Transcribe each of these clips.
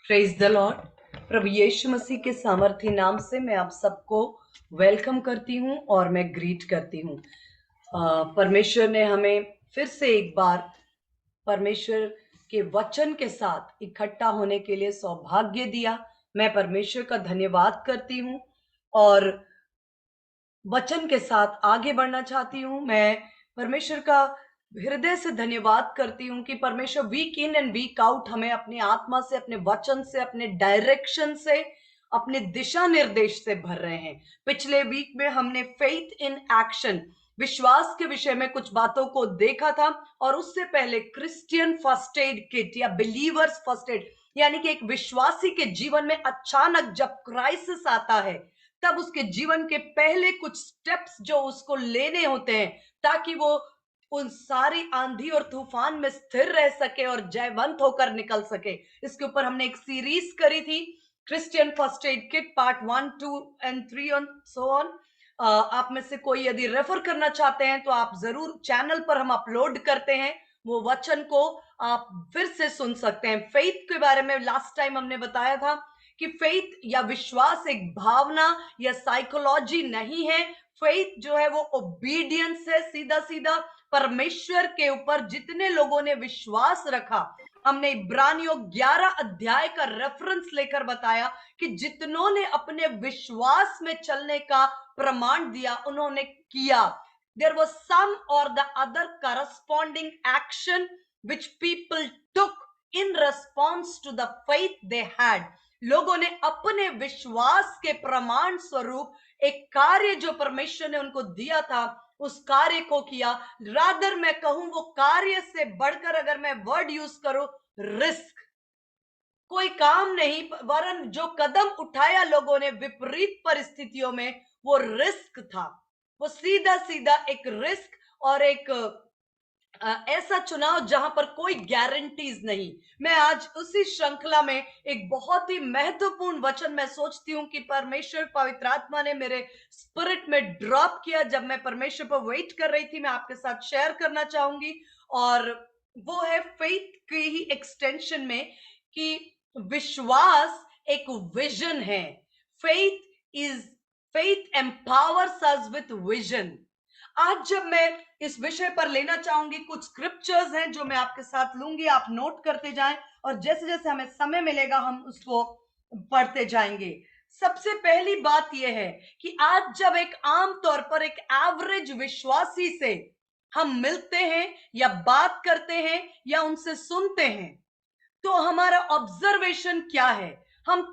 Praise the lord. प्रभु यीशु मसीह के सामर्थी नाम से मैं आप सबको वेलकम करती हूं और मैं ग्रीट करती हूं। परमेश्वर ने हमें फिर से एक बार परमेश्वर के वचन के साथ इकट्ठा होने के लिए सौभाग्य दिया। मैं परमेश्वर का धन्यवाद करती हूं और वचन के साथ आगे बढ़ना चाहती हूं। मैं परमेश्वर का हृदय से धन्यवाद करती हूं कि परमेश्वर week in and week out हमें अपनी आत्मा से, अपने वचन से, अपने डायरेक्शन से, अपने दिशा निर्देश से भर रहे हैं। पिछले वीक में हमने फेथ इन एक्शन, विश्वास के विषय में कुछ बातों को देखा था और उससे पहले क्रिश्चियन फर्स्ट एड किट या बिलीवर्स फर्स्ट एड, यानी कि एक विश्वासी के जीवन में अचानक जब क्राइसिस आता है तब उसके जीवन के पहले कुछ स्टेप्स जो उसको लेने होते हैं ताकि वो उन सारी आंधी और तूफान में स्थिर रह सके और जयवंत होकर निकल सके। इसके ऊपर हमने एक सीरीज करी थी, Christian first aid kit part 1, 2 and 3 on so on. आप में से कोई यदि रेफर करना चाहते हैं तो आप जरूर, चैनल पर हम अपलोड करते हैं वो वचन को, आप फिर से सुन सकते हैं। फेथ के बारे में लास्ट टाइम हमने बताया था कि फेथ या विश्वास एक भावना या साइकोलॉजी नहीं है। फेथ जो है वो ओबीडियंस है, सीधा सीधा परमेश्वर के ऊपर जितने लोगों ने विश्वास रखा। हमने इब्रानियों 11 अध्याय का रेफरेंस लेकर बताया कि जितनों ने अपने विश्वास में चलने का प्रमाण दिया उन्होंने किया। There was some or the other corresponding action which people took in response to the faith they had. लोगों ने अपने विश्वास के प्रमाण स्वरूप एक कार्य जो परमेश्वर ने उनको दिया था उस कार्य को किया। रादर मैं कहूं वो कार्य से बढ़कर अगर मैं वर्ड यूज करूं, रिस्क। कोई काम नहीं, वरन जो कदम उठाया लोगों ने विपरीत परिस्थितियों में, वो रिस्क था। वो सीधा सीधा एक रिस्क और एक ऐसा चुनाव जहां पर कोई गारंटीज नहीं। मैं आज उसी श्रृंखला में एक बहुत ही महत्वपूर्ण वचन मैं सोचती हूं कि परमेश्वर पवित्र आत्मा ने मेरे स्पिरिट में ड्रॉप किया जब मैं परमेश्वर पर वेट कर रही थी, मैं आपके साथ शेयर करना चाहूंगी। और वो है फेथ की ही एक्सटेंशन में कि विश्वास एक विजन है। Faith is faith empowers us with vision. आज जब मैं इस विषय पर लेना चाहूंगी, कुछ स्क्रिप्चर्स हैं जो मैं आपके साथ लूंगी, आप नोट करते जाएं और जैसे जैसे हमें समय मिलेगा हम उसको पढ़ते जाएंगे। सबसे पहली बात यह है कि आज जब एक आम तौर पर एक एवरेज विश्वासी से हम मिलते हैं या बात करते हैं या उनसे सुनते हैं तो हमारा ऑब्जर्वेशन क्या है, हमें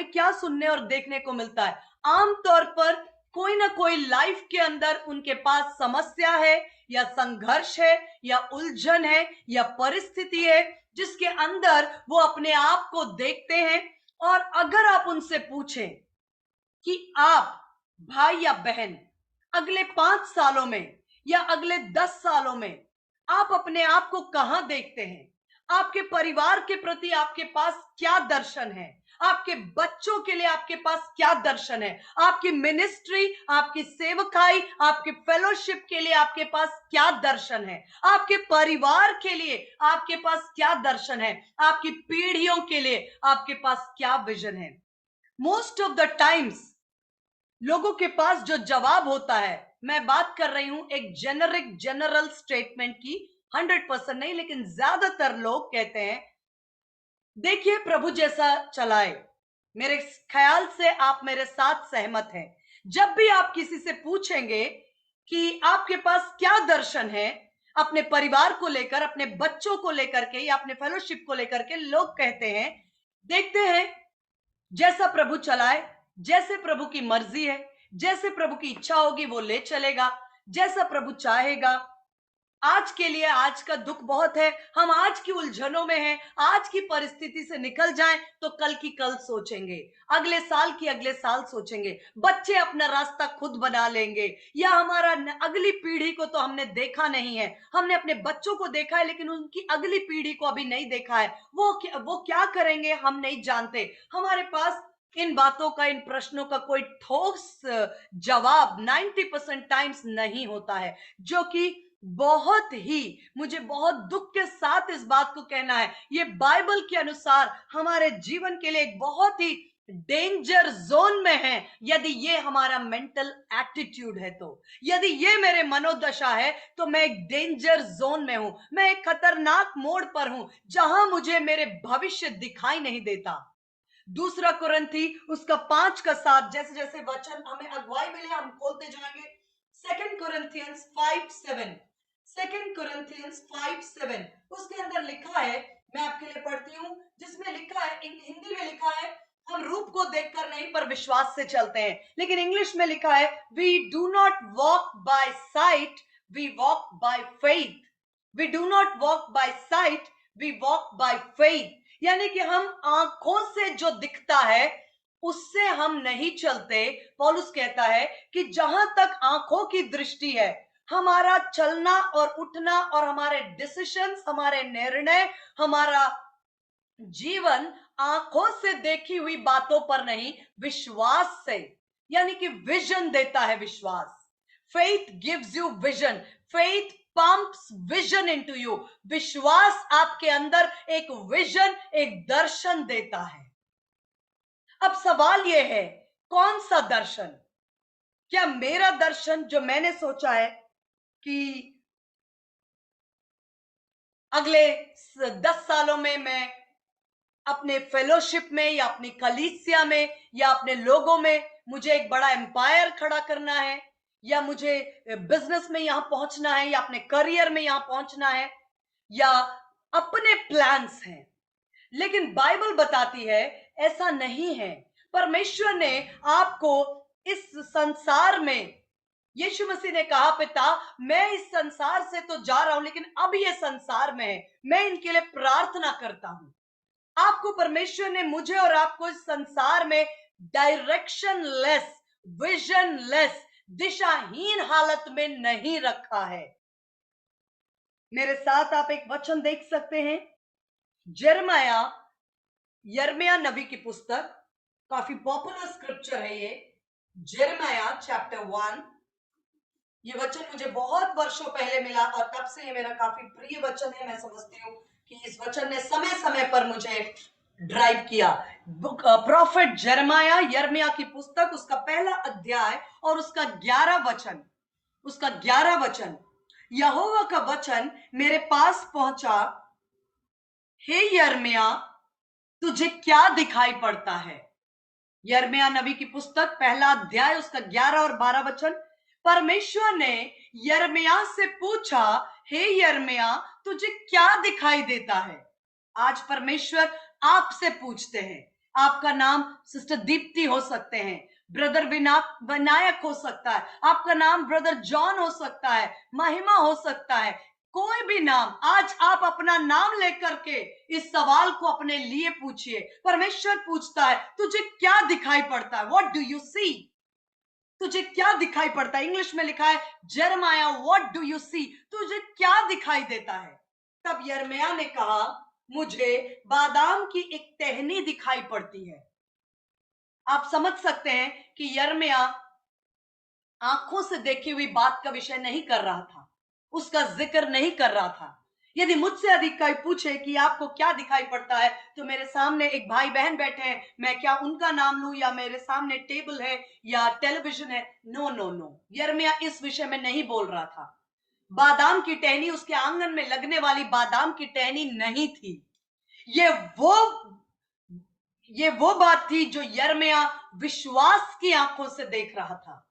क्या सुनने और देखने को मिलता है। आमतौर पर कोई ना कोई लाइफ के अंदर उनके पास समस्या है या संघर्ष है या उलझन है या परिस्थिति है जिसके अंदर वो अपने आप को देखते हैं। और अगर आप उनसे पूछें कि आप भाई या बहन अगले 5 सालों में या अगले 10 सालों में आप अपने आप को कहां देखते हैं, आपके परिवार के प्रति आपके पास क्या दर्शन है, आपके बच्चों के लिए आपके पास क्या दर्शन है, आपकी मिनिस्ट्री, आपकी सेवकाई, आपके फेलोशिप के लिए आपके पास क्या दर्शन है, आपके परिवार के लिए आपके पास क्या दर्शन है, आपकी पीढ़ियों के लिए आपके पास क्या विजन है। मोस्ट ऑफ द टाइम्स लोगों के पास जो जवाब होता है, मैं बात कर रही हूं एक जनरल स्टेटमेंट की, 100% नहीं, लेकिन ज्यादातर लोग कहते हैं देखिए प्रभु जैसा चलाए। मेरे ख्याल से आप मेरे साथ सहमत हैं। जब भी आप किसी से पूछेंगे कि आपके पास क्या दर्शन है अपने परिवार को लेकर, अपने बच्चों को लेकर के या अपने फेलोशिप को लेकर के, लोग कहते हैं देखते हैं जैसा प्रभु चलाए, जैसे प्रभु की मर्जी है, जैसे प्रभु की इच्छा होगी वो ले चलेगा, जैसा प्रभु चाहेगा। आज के लिए आज का दुख बहुत है, हम आज की उलझनों में हैं, आज की परिस्थिति से निकल जाएं तो कल की कल सोचेंगे, अगले साल की अगले साल सोचेंगे, बच्चे अपना रास्ता खुद बना लेंगे, या हमारा अगली पीढ़ी को तो हमने देखा नहीं है, हमने अपने बच्चों को देखा है लेकिन उनकी अगली पीढ़ी को अभी नहीं देखा है, वो क्या करेंगे हम नहीं जानते। हमारे पास इन बातों का, इन प्रश्नों का कोई ठोस जवाब 90% टाइम्स नहीं होता है, जो कि बहुत ही मुझे बहुत दुख के साथ इस बात को कहना है, ये बाइबल के अनुसार हमारे जीवन के लिए एक बहुत ही डेंजर जोन में है। यदि ये हमारा मेंटल एटीट्यूड है, तो यदि ये मेरे मनोदशा है, तो मैं एक डेंजर जोन में हूं, मैं एक खतरनाक मोड़ पर हूं जहां मुझे मेरे भविष्य दिखाई नहीं देता। दूसरा कुरिन्थी उसका 5 का 7, जैसे जैसे वचन हमें अगुवाई मिले हम खोलते जाएंगे। सेकंड कुरिन्थियंस 5:7, सेकंड कुरिन्थियंस 5:7 उसके अंदर लिखा है, मैं आपके लिए पढ़ती हूं, जिसमें लिखा है, हिंदी में लिखा है, हम रूप को देखकर नहीं पर विश्वास से चलते हैं, लेकिन इंग्लिश में लिखा है, we do not walk by sight, we walk by faith. We do not walk by sight, we walk by faith. यानी कि हम आंखों से जो दिखता है उससे हम नहीं चलते। पौलुस कहता है कि जहां तक आंखों की दृष्टि है, हमारा चलना और उठना और हमारे डिसीजंस, हमारे निर्णय, हमारा जीवन आंखों से देखी हुई बातों पर नहीं, विश्वास से, यानी कि विजन देता है विश्वास। Faith gives you vision, faith pumps vision into you. विश्वास आपके अंदर एक विजन, एक दर्शन देता है। अब सवाल यह है, कौन सा दर्शन? क्या मेरा दर्शन जो मैंने सोचा है कि अगले 10 सालों में मैं अपने फेलोशिप में या अपनी कलीसिया में या अपने लोगों में मुझे एक बड़ा एम्पायर खड़ा करना है, या मुझे बिजनेस में यहां पहुंचना है, या अपने करियर में यहां पहुंचना है, या अपने प्लान्स हैं। लेकिन बाइबल बताती है ऐसा नहीं है। परमेश्वर ने आपको इस संसार में, यीशु मसीह ने कहा, पिता मैं इस संसार से तो जा रहा हूं, लेकिन अब ये संसार में है, मैं इनके लिए प्रार्थना करता हूं। आपको परमेश्वर ने, मुझे और आपको इस संसार में डायरेक्शन लेस, विजन लेस, दिशाहीन हालत में नहीं रखा है। मेरे साथ आप एक वचन देख सकते हैं, यिर्मयाह नबी की पुस्तक, काफी पॉपुलर स्क्रिप्चर है ये, यिर्मयाह चैप्टर 1। ये वचन मुझे बहुत वर्षों पहले मिला और तब से ये मेरा काफी प्रिय वचन है। मैं समझती हूँ कि इस वचन ने समय समय पर मुझे ड्राइव किया। प्रॉफिट यिर्मयाह की पुस्तक, उसका पहला अध्याय और उसका 11 वचन, यहोवा का वचन मेरे पास पहुंचा, हे यिर्मयाह तुझे क्या दिखाई पड़ता है। यिर्मयाह नबी की पुस्तक पहला अध्याय उसका 11 और 12 वचन। परमेश्वर ने यिर्मयाह से पूछा, हे यिर्मयाह तुझे क्या दिखाई देता है। आज परमेश्वर आपसे पूछते हैं। आपका नाम सिस्टर दीप्ति हो सकते हैं, ब्रदर विनायक हो सकता है, आपका नाम ब्रदर जॉन हो सकता है, महिमा हो सकता है, कोई भी नाम। आज आप अपना नाम लेकर के इस सवाल को अपने लिए पूछिए। परमेश्वर पूछता है, तुझे क्या दिखाई पड़ता है? What do you see? तुझे क्या दिखाई पड़ता है? इंग्लिश में लिखा है, यिर्मयाह व्हाट डू यू सी? तुझे क्या दिखाई देता है? तब यिर्मयाह ने कहा, मुझे बादाम की एक टहनी दिखाई पड़ती है। आप समझ सकते हैं कि यिर्मयाह आंखों से देखी हुई बात का विषय नहीं कर रहा था, उसका जिक्र नहीं कर रहा था। यदि मुझसे अधिक कोई पूछे कि आपको क्या दिखाई पड़ता है, तो मेरे सामने एक भाई बहन बैठे हैं, मैं क्या उनका नाम लूं, या मेरे सामने टेबल है या टेलीविजन है? नो नो नो, यिर्मयाह इस विषय में नहीं बोल रहा था। बादाम की टहनी, उसके आंगन में लगने वाली बादाम की टहनी नहीं थी। ये वो ये वो बात थी जो यिर्मयाह विश्वास की आंखों से देख रहा था,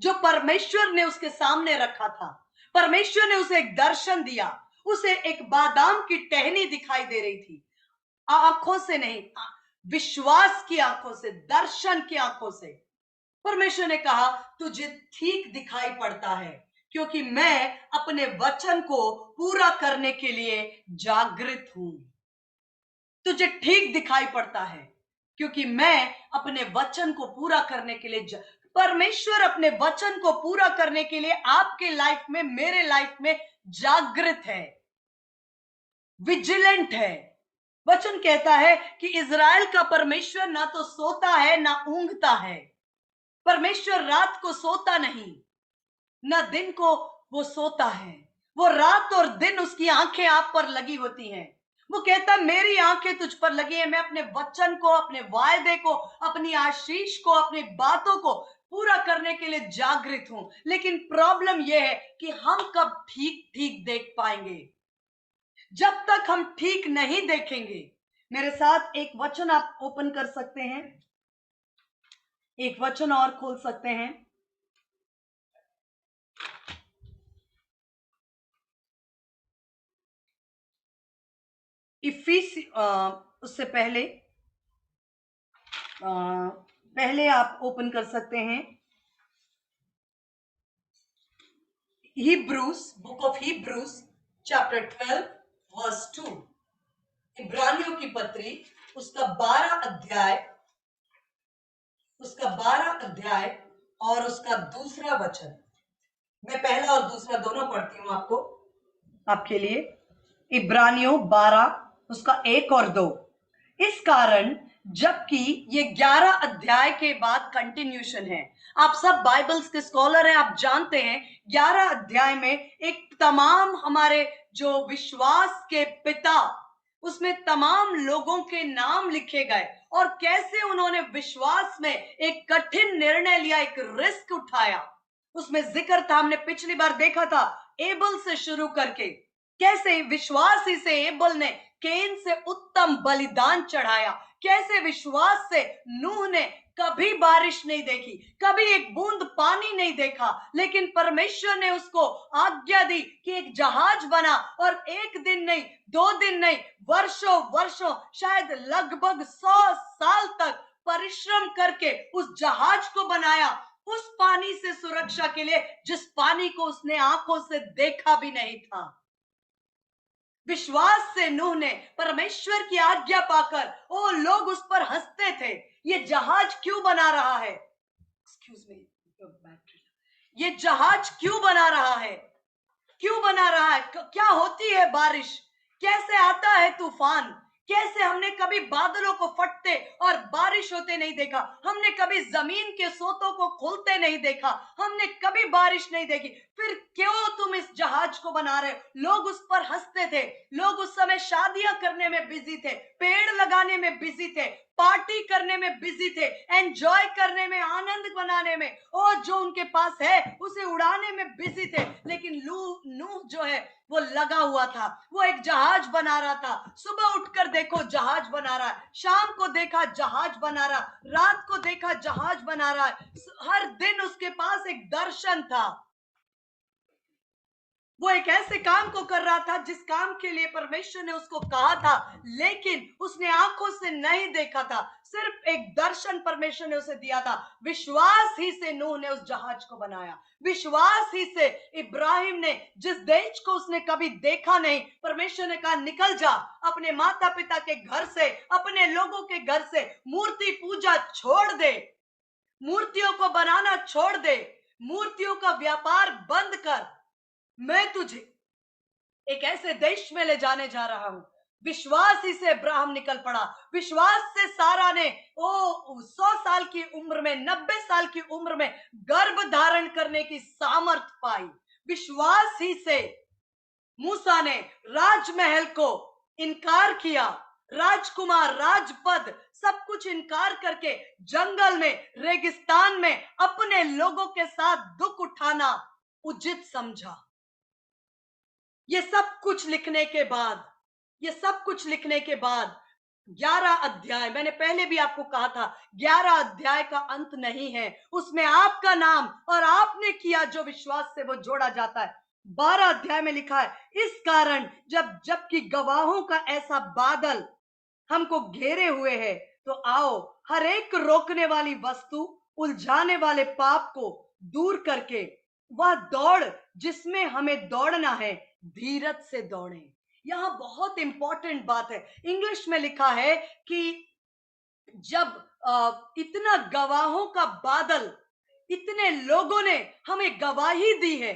जो परमेश्वर ने उसके सामने रखा था। परमेश्वर ने उसे एक दर्शन दिया, उसे एक बादाम की टहनी दिखाई दे रही थी। आंखों से नहीं, विश्वास की आंखों से, दर्शन की आंखों से। परमेश्वर ने कहा, तुझे ठीक दिखाई पड़ता है क्योंकि मैं अपने वचन को पूरा करने के लिए जागृत हूं। तुझे ठीक दिखाई पड़ता है क्योंकि मैं अपने वचन को पूरा करने के लिए परमेश्वर अपने वचन को पूरा करने के लिए आपके लाइफ में, मेरे लाइफ में जागृत है, विजिलेंट है। वचन कहता है कि इज़राइल का परमेश्वर ना तो सोता है ना ऊंघता है। परमेश्वर रात को सोता नहीं, ना दिन को वो सोता है। वो रात और दिन उसकी आंखें आप पर लगी होती हैं। वो कहता है मेरी आंखें तुझ पर लगी है, मैं अपने वचन को, अपने वायदे को, अपनी आशीष को, अपनी बातों को पूरा करने के लिए जागृत हूं। लेकिन प्रॉब्लम यह है कि हम कब ठीक ठीक देख पाएंगे? जब तक हम ठीक नहीं देखेंगे। मेरे साथ एक वचन आप ओपन कर सकते हैं, एक वचन और खोल सकते हैं। उससे पहले आप ओपन कर सकते हैं Hebrews, book of Hebrews chapter 12 verse 2। इब्रानियों की पत्री उसका 12 अध्याय और उसका दूसरा वचन। मैं पहला और दूसरा दोनों पढ़ती हूं आपके लिए। इब्रानियों 12 उसका 1 और 2। इस कारण जबकि ये 11 अध्याय के बाद कंटिन्यूशन है। आप सब बाइबल्स के स्कॉलर हैं, आप जानते हैं 11 अध्याय में एक तमाम हमारे जो विश्वास के पिता, उसमें तमाम लोगों के नाम लिखे गए और कैसे उन्होंने विश्वास में एक कठिन निर्णय लिया, एक रिस्क उठाया। उसमें जिक्र था, हमने पिछली बार देखा था एबल से शुरू करके कैसे विश्वास ही से एबल ने केन से उत्तम बलिदान चढ़ाया, कैसे विश्वास से नूह ने कभी बारिश नहीं देखी, कभी एक बूंद पानी नहीं देखा, लेकिन परमेश्वर ने उसको आज्ञा दी कि एक जहाज बना और एक दिन नहीं, 2 दिन नहीं, वर्षों वर्षों, शायद लगभग 100 साल तक परिश्रम करके उस जहाज को बनाया, उस पानी से सुरक्षा के लिए जिस पानी को उसने आंखों से देखा भी नहीं था। विश्वास से नूह ने परमेश्वर की आज्ञा पाकर, ओ लोग उस पर हंसते थे, ये जहाज क्यों बना रहा है, एक्सक्यूज मी, ये जहाज क्यों बना रहा है, क्यों बना रहा है, क्या होती है बारिश, कैसे आता है तूफान, कैसे हमने कभी बादलों को फटते और बारिश होते नहीं देखा, हमने कभी जमीन के सोतों को खुलते नहीं देखा, हमने कभी बारिश नहीं देखी, फिर क्यों तुम इस जहाज को बना रहे हो? लोग उस पर हंसते थे, लोग उस समय शादियां करने में बिजी थे, पेड़ लगाने में बिजी थे, पार्टी करने में बिजी थे, एंजॉय करने में, आनंद बनाने में, और जो उनके पास है उसे उड़ाने में बिजी थे। लेकिन नूह जो है वो लगा हुआ था, वो एक जहाज बना रहा था। सुबह उठकर देखो जहाज बना रहा है, शाम को देखा जहाज बना रहा, रात को देखा जहाज बना रहा है, हर दिन उसके पास एक दर्शन था। वो एक ऐसे काम को कर रहा था जिस काम के लिए परमेश्वर ने उसको कहा था, लेकिन उसने आंखों से नहीं देखा था, सिर्फ एक दर्शन परमेश्वर ने उसे दिया था। विश्वास ही से नूह ने उस जहाज को बनाया, विश्वास ही से इब्राहिम ने, जिस देश को उसने कभी देखा नहीं, परमेश्वर ने कहा निकल जा अपने माता पिता के घर से, अपने लोगों के घर से, मूर्ति पूजा छोड़ दे, मूर्तियों को बनाना छोड़ दे, मूर्तियों का व्यापार बंद कर, मैं तुझे एक ऐसे देश में ले जाने जा रहा हूं। विश्वास ही से अब्राहम निकल पड़ा, विश्वास से सारा ने 100 साल की उम्र में, 90 साल की उम्र में गर्भ धारण करने की सामर्थ पाई। विश्वास ही से मूसा ने राजमहल को इनकार किया, राजकुमार, राजपद, सब कुछ इनकार करके जंगल में, रेगिस्तान में अपने लोगों के साथ दुख उठाना उचित समझा। ये सब कुछ लिखने के बाद, ये सब कुछ लिखने के बाद 11 अध्याय, मैंने पहले भी आपको कहा था 11 अध्याय का अंत नहीं है, उसमें आपका नाम और आपने किया जो विश्वास से वो जोड़ा जाता है। 12 अध्याय में लिखा है, इस कारण जबकि गवाहों का ऐसा बादल हमको घेरे हुए है, तो आओ हर एक रोकने वाली वस्तु, उलझाने वाले पाप को दूर करके वह दौड़ जिसमें हमें दौड़ना है, धीरज से दौड़ें। यहां बहुत इंपॉर्टेंट बात है, इंग्लिश में लिखा है कि जब इतना गवाहों का बादल, इतने लोगों ने हमें गवाही दी है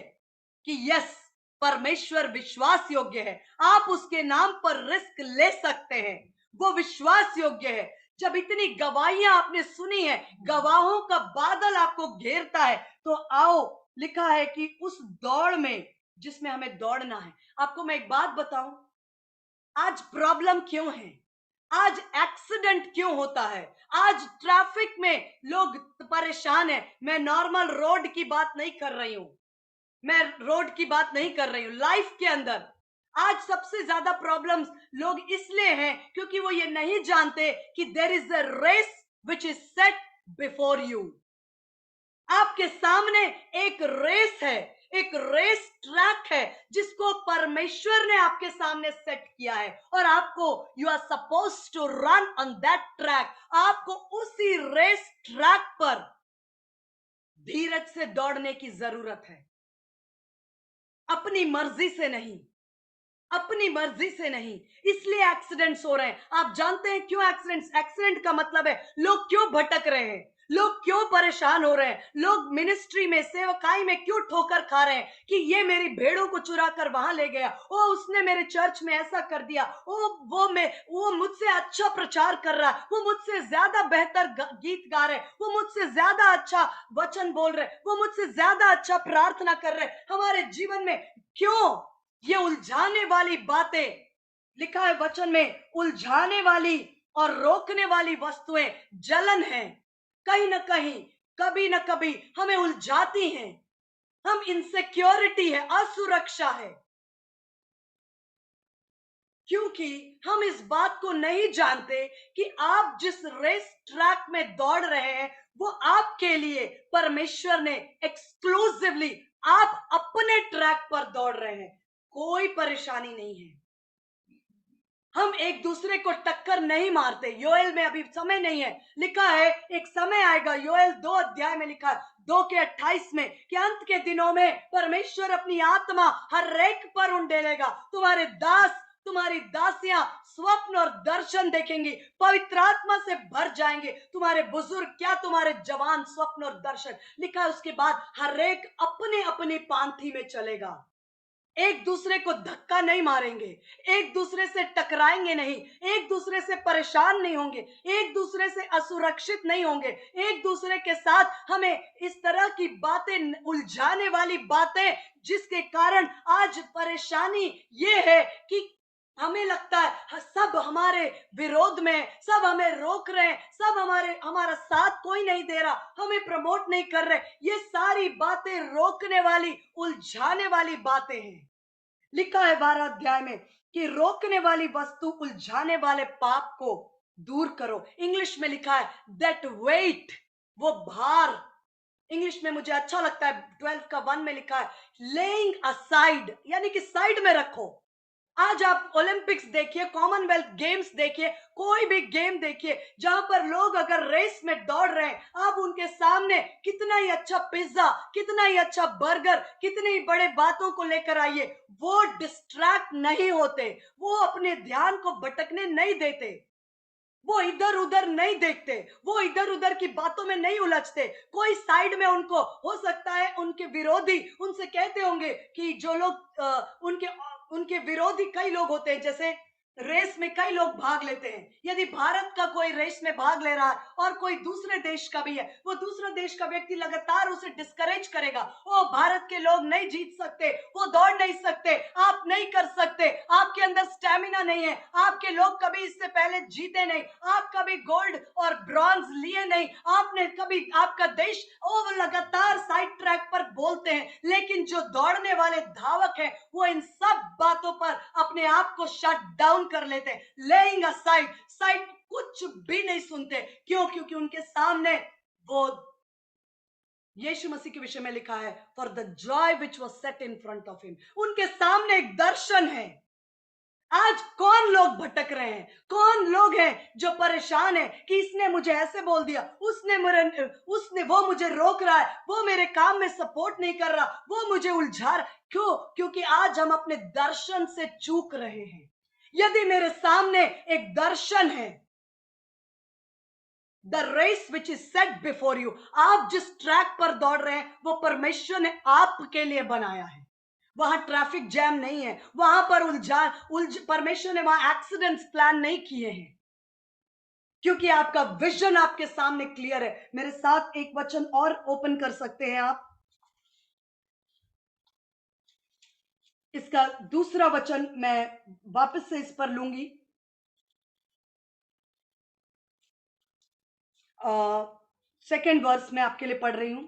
कि यस, परमेश्वर विश्वास योग्य है, आप उसके नाम पर रिस्क ले सकते हैं, वो विश्वास योग्य है। जब इतनी गवाहियां आपने सुनी है, गवाहों का बादल आपको घेरता है, तो आओ, लिखा है कि उस दौड़ में जिसमें हमें दौड़ना है। आपको मैं एक बात बताऊं, आज प्रॉब्लम क्यों है, आज एक्सीडेंट क्यों होता है, आज ट्रैफिक में लोग परेशान है। मैं नॉर्मल रोड की बात नहीं कर रही हूं, मैं रोड की बात नहीं कर रही हूं, लाइफ के अंदर आज सबसे ज्यादा प्रॉब्लम्स लोग इसलिए हैं क्योंकि वो ये नहीं जानते कि there is a race which is set before you. आपके सामने एक रेस है, एक रेस ट्रैक है जिसको परमेश्वर ने आपके सामने सेट किया है, और आपको you are suppose to run on that track. आपको उसी रेस ट्रैक पर धीरज से दौड़ने की जरूरत है, अपनी मर्जी से नहीं, अपनी मर्जी से नहीं। इसलिए एक्सीडेंट्स हो रहे हैं। आप जानते हैं क्यों एक्सीडेंट्स? एक्सीडेंट का मतलब है लोग क्यों भटक रहे हैं, लोग क्यों परेशान हो रहे हैं, लोग मिनिस्ट्री में, सेवकाई में क्यों ठोकर खा रहे हैं कि ये मेरी भेड़ों को चुरा कर वहां ले गया, ओ उसने मेरे चर्च में ऐसा कर दिया, ओ वो मुझसे अच्छा प्रचार कर रहा है, वो मुझसे ज्यादा बेहतर गीत गा रहे, वो मुझसे ज्यादा अच्छा वचन बोल रहे, वो मुझसे ज्यादा अच्छा प्रार्थना कर रहे। हमारे जीवन में क्यों ये उलझाने वाली बातें? लिखा है वचन में, उलझाने वाली और रोकने वाली वस्तुएं जलन है, कहीं ना कहीं, कभी ना कभी हमें उलझाती हैं। हम इनसिक्योरिटी है, असुरक्षा है, क्योंकि हम इस बात को नहीं जानते कि आप जिस रेस ट्रैक में दौड़ रहे हैं वो आपके लिए परमेश्वर ने एक्सक्लूसिवली, आप अपने ट्रैक पर दौड़ रहे हैं, कोई परेशानी नहीं है। हम एक दूसरे को टक्कर नहीं मारते। योएल में अभी समय नहीं है, लिखा है एक समय आएगा, योएल 2 अध्याय में लिखा है 2 के 28 में, कि अंत के दिनों में परमेश्वर अपनी आत्मा हर एक पर उंडेलेगा। तुम्हारे दास, तुम्हारी दासियां स्वप्न और दर्शन देखेंगी, पवित्र आत्मा से भर जाएंगे। तुम्हारे बुजुर्ग क्या, तुम्हारे जवान स्वप्न और दर्शन। लिखा है उसके बाद हर एक अपने अपनी पांथी में चलेगा। एक दूसरे को धक्का नहीं मारेंगे, एक दूसरे से टकराएंगे नहीं, एक दूसरे से परेशान नहीं होंगे, एक दूसरे से असुरक्षित नहीं होंगे, एक दूसरे के साथ हमें इस तरह की बातें, उलझाने वाली बातें, जिसके कारण आज परेशानी ये है कि हमें लगता है सब हमारे विरोध में, सब हमें रोक रहे हैं, सब हमारा साथ कोई नहीं दे रहा, हमें प्रमोट नहीं कर रहे। ये सारी बातें रोकने वाली, उलझाने वाली बातें हैं। लिखा है 12 अध्याय में कि रोकने वाली वस्तु, उलझाने वाले पाप को दूर करो। इंग्लिश में लिखा है दैट वेट, वो भार। इंग्लिश में मुझे अच्छा लगता है 12 का 1 में लिखा है लेइंग असाइड, यानी कि साइड में रखो। आज आप ओलंपिक्स देखिए, कॉमनवेल्थ गेम्स देखिए, कोई भी गेम देखिए जहां पर लोग अगर रेस में दौड़ रहे हैं, आप उनके सामने कितना ही अच्छा पिज्जा, कितना ही अच्छा बर्गर, कितनी ही बड़े बातों को लेकर आइए, वो डिस्ट्रैक्ट नहीं होते, वो अपने ध्यान को भटकने नहीं देते, वो इधर उधर नहीं देखते, वो इधर उधर की बातों में नहीं उलझते। कोई साइड में उनको, हो सकता है उनके विरोधी उनसे कहते होंगे कि जो लोग उनके उनके विरोधी कई लोग होते हैं, जैसे रेस में कई लोग भाग लेते हैं। यदि भारत का कोई रेस में भाग ले रहा है और कोई दूसरे देश का भी है, वो दूसरा देश का व्यक्ति लगातार उसे डिस्करेज करेगा, ओ भारत के लोग नहीं जीत सकते, वो दौड़ नहीं सकते, आप नहीं कर सकते, आपके अंदर स्टैमिना नहीं है, आपके लोग कभी इससे पहले जीते नहीं, आप कभी गोल्ड और ब्रॉन्ज लिए नहीं, आपने कभी, आपका देश, वो लगातार साइड ट्रैक पर बोलते हैं। लेकिन जो दौड़ने वाले धावक हैं वो इन सब बातों पर अपने आप को शट डाउन कर लेते हैं, लेइंग असाइड, साइड कुछ भी नहीं सुनते। क्यों? क्योंकि उनके सामने वो यीशु मसीह के विषय में लिखा है for the joy which was set in front of him, उनके सामने एक दर्शन है। आज कौन लोग भटक रहे हैं, कौन लोग हैं जो परेशान है कि इसने मुझे ऐसे बोल दिया, उसने वो मुझे रोक रहा है, वो मेरे काम में सपोर्ट नहीं कर रहा, वो मुझे उलझा रहा। क्यों? क्योंकि आज हम अपने दर्शन से चूक रहे हैं। यदि मेरे सामने एक दर्शन है, the race which is set before you, आप जिस ट्रैक पर दौड़ रहे हैं वो परमेश्वर ने आपके लिए बनाया है। वहां ट्रैफिक जैम नहीं है, वहां पर परमेश्वर ने वहां एक्सीडेंट्स प्लान नहीं किए हैं, क्योंकि आपका विजन आपके सामने क्लियर है। मेरे साथ एक वचन और ओपन कर सकते हैं आप, इसका दूसरा वचन मैं वापस से इस पर लूंगी। सेकेंड वर्स में आपके लिए पढ़ रही हूं।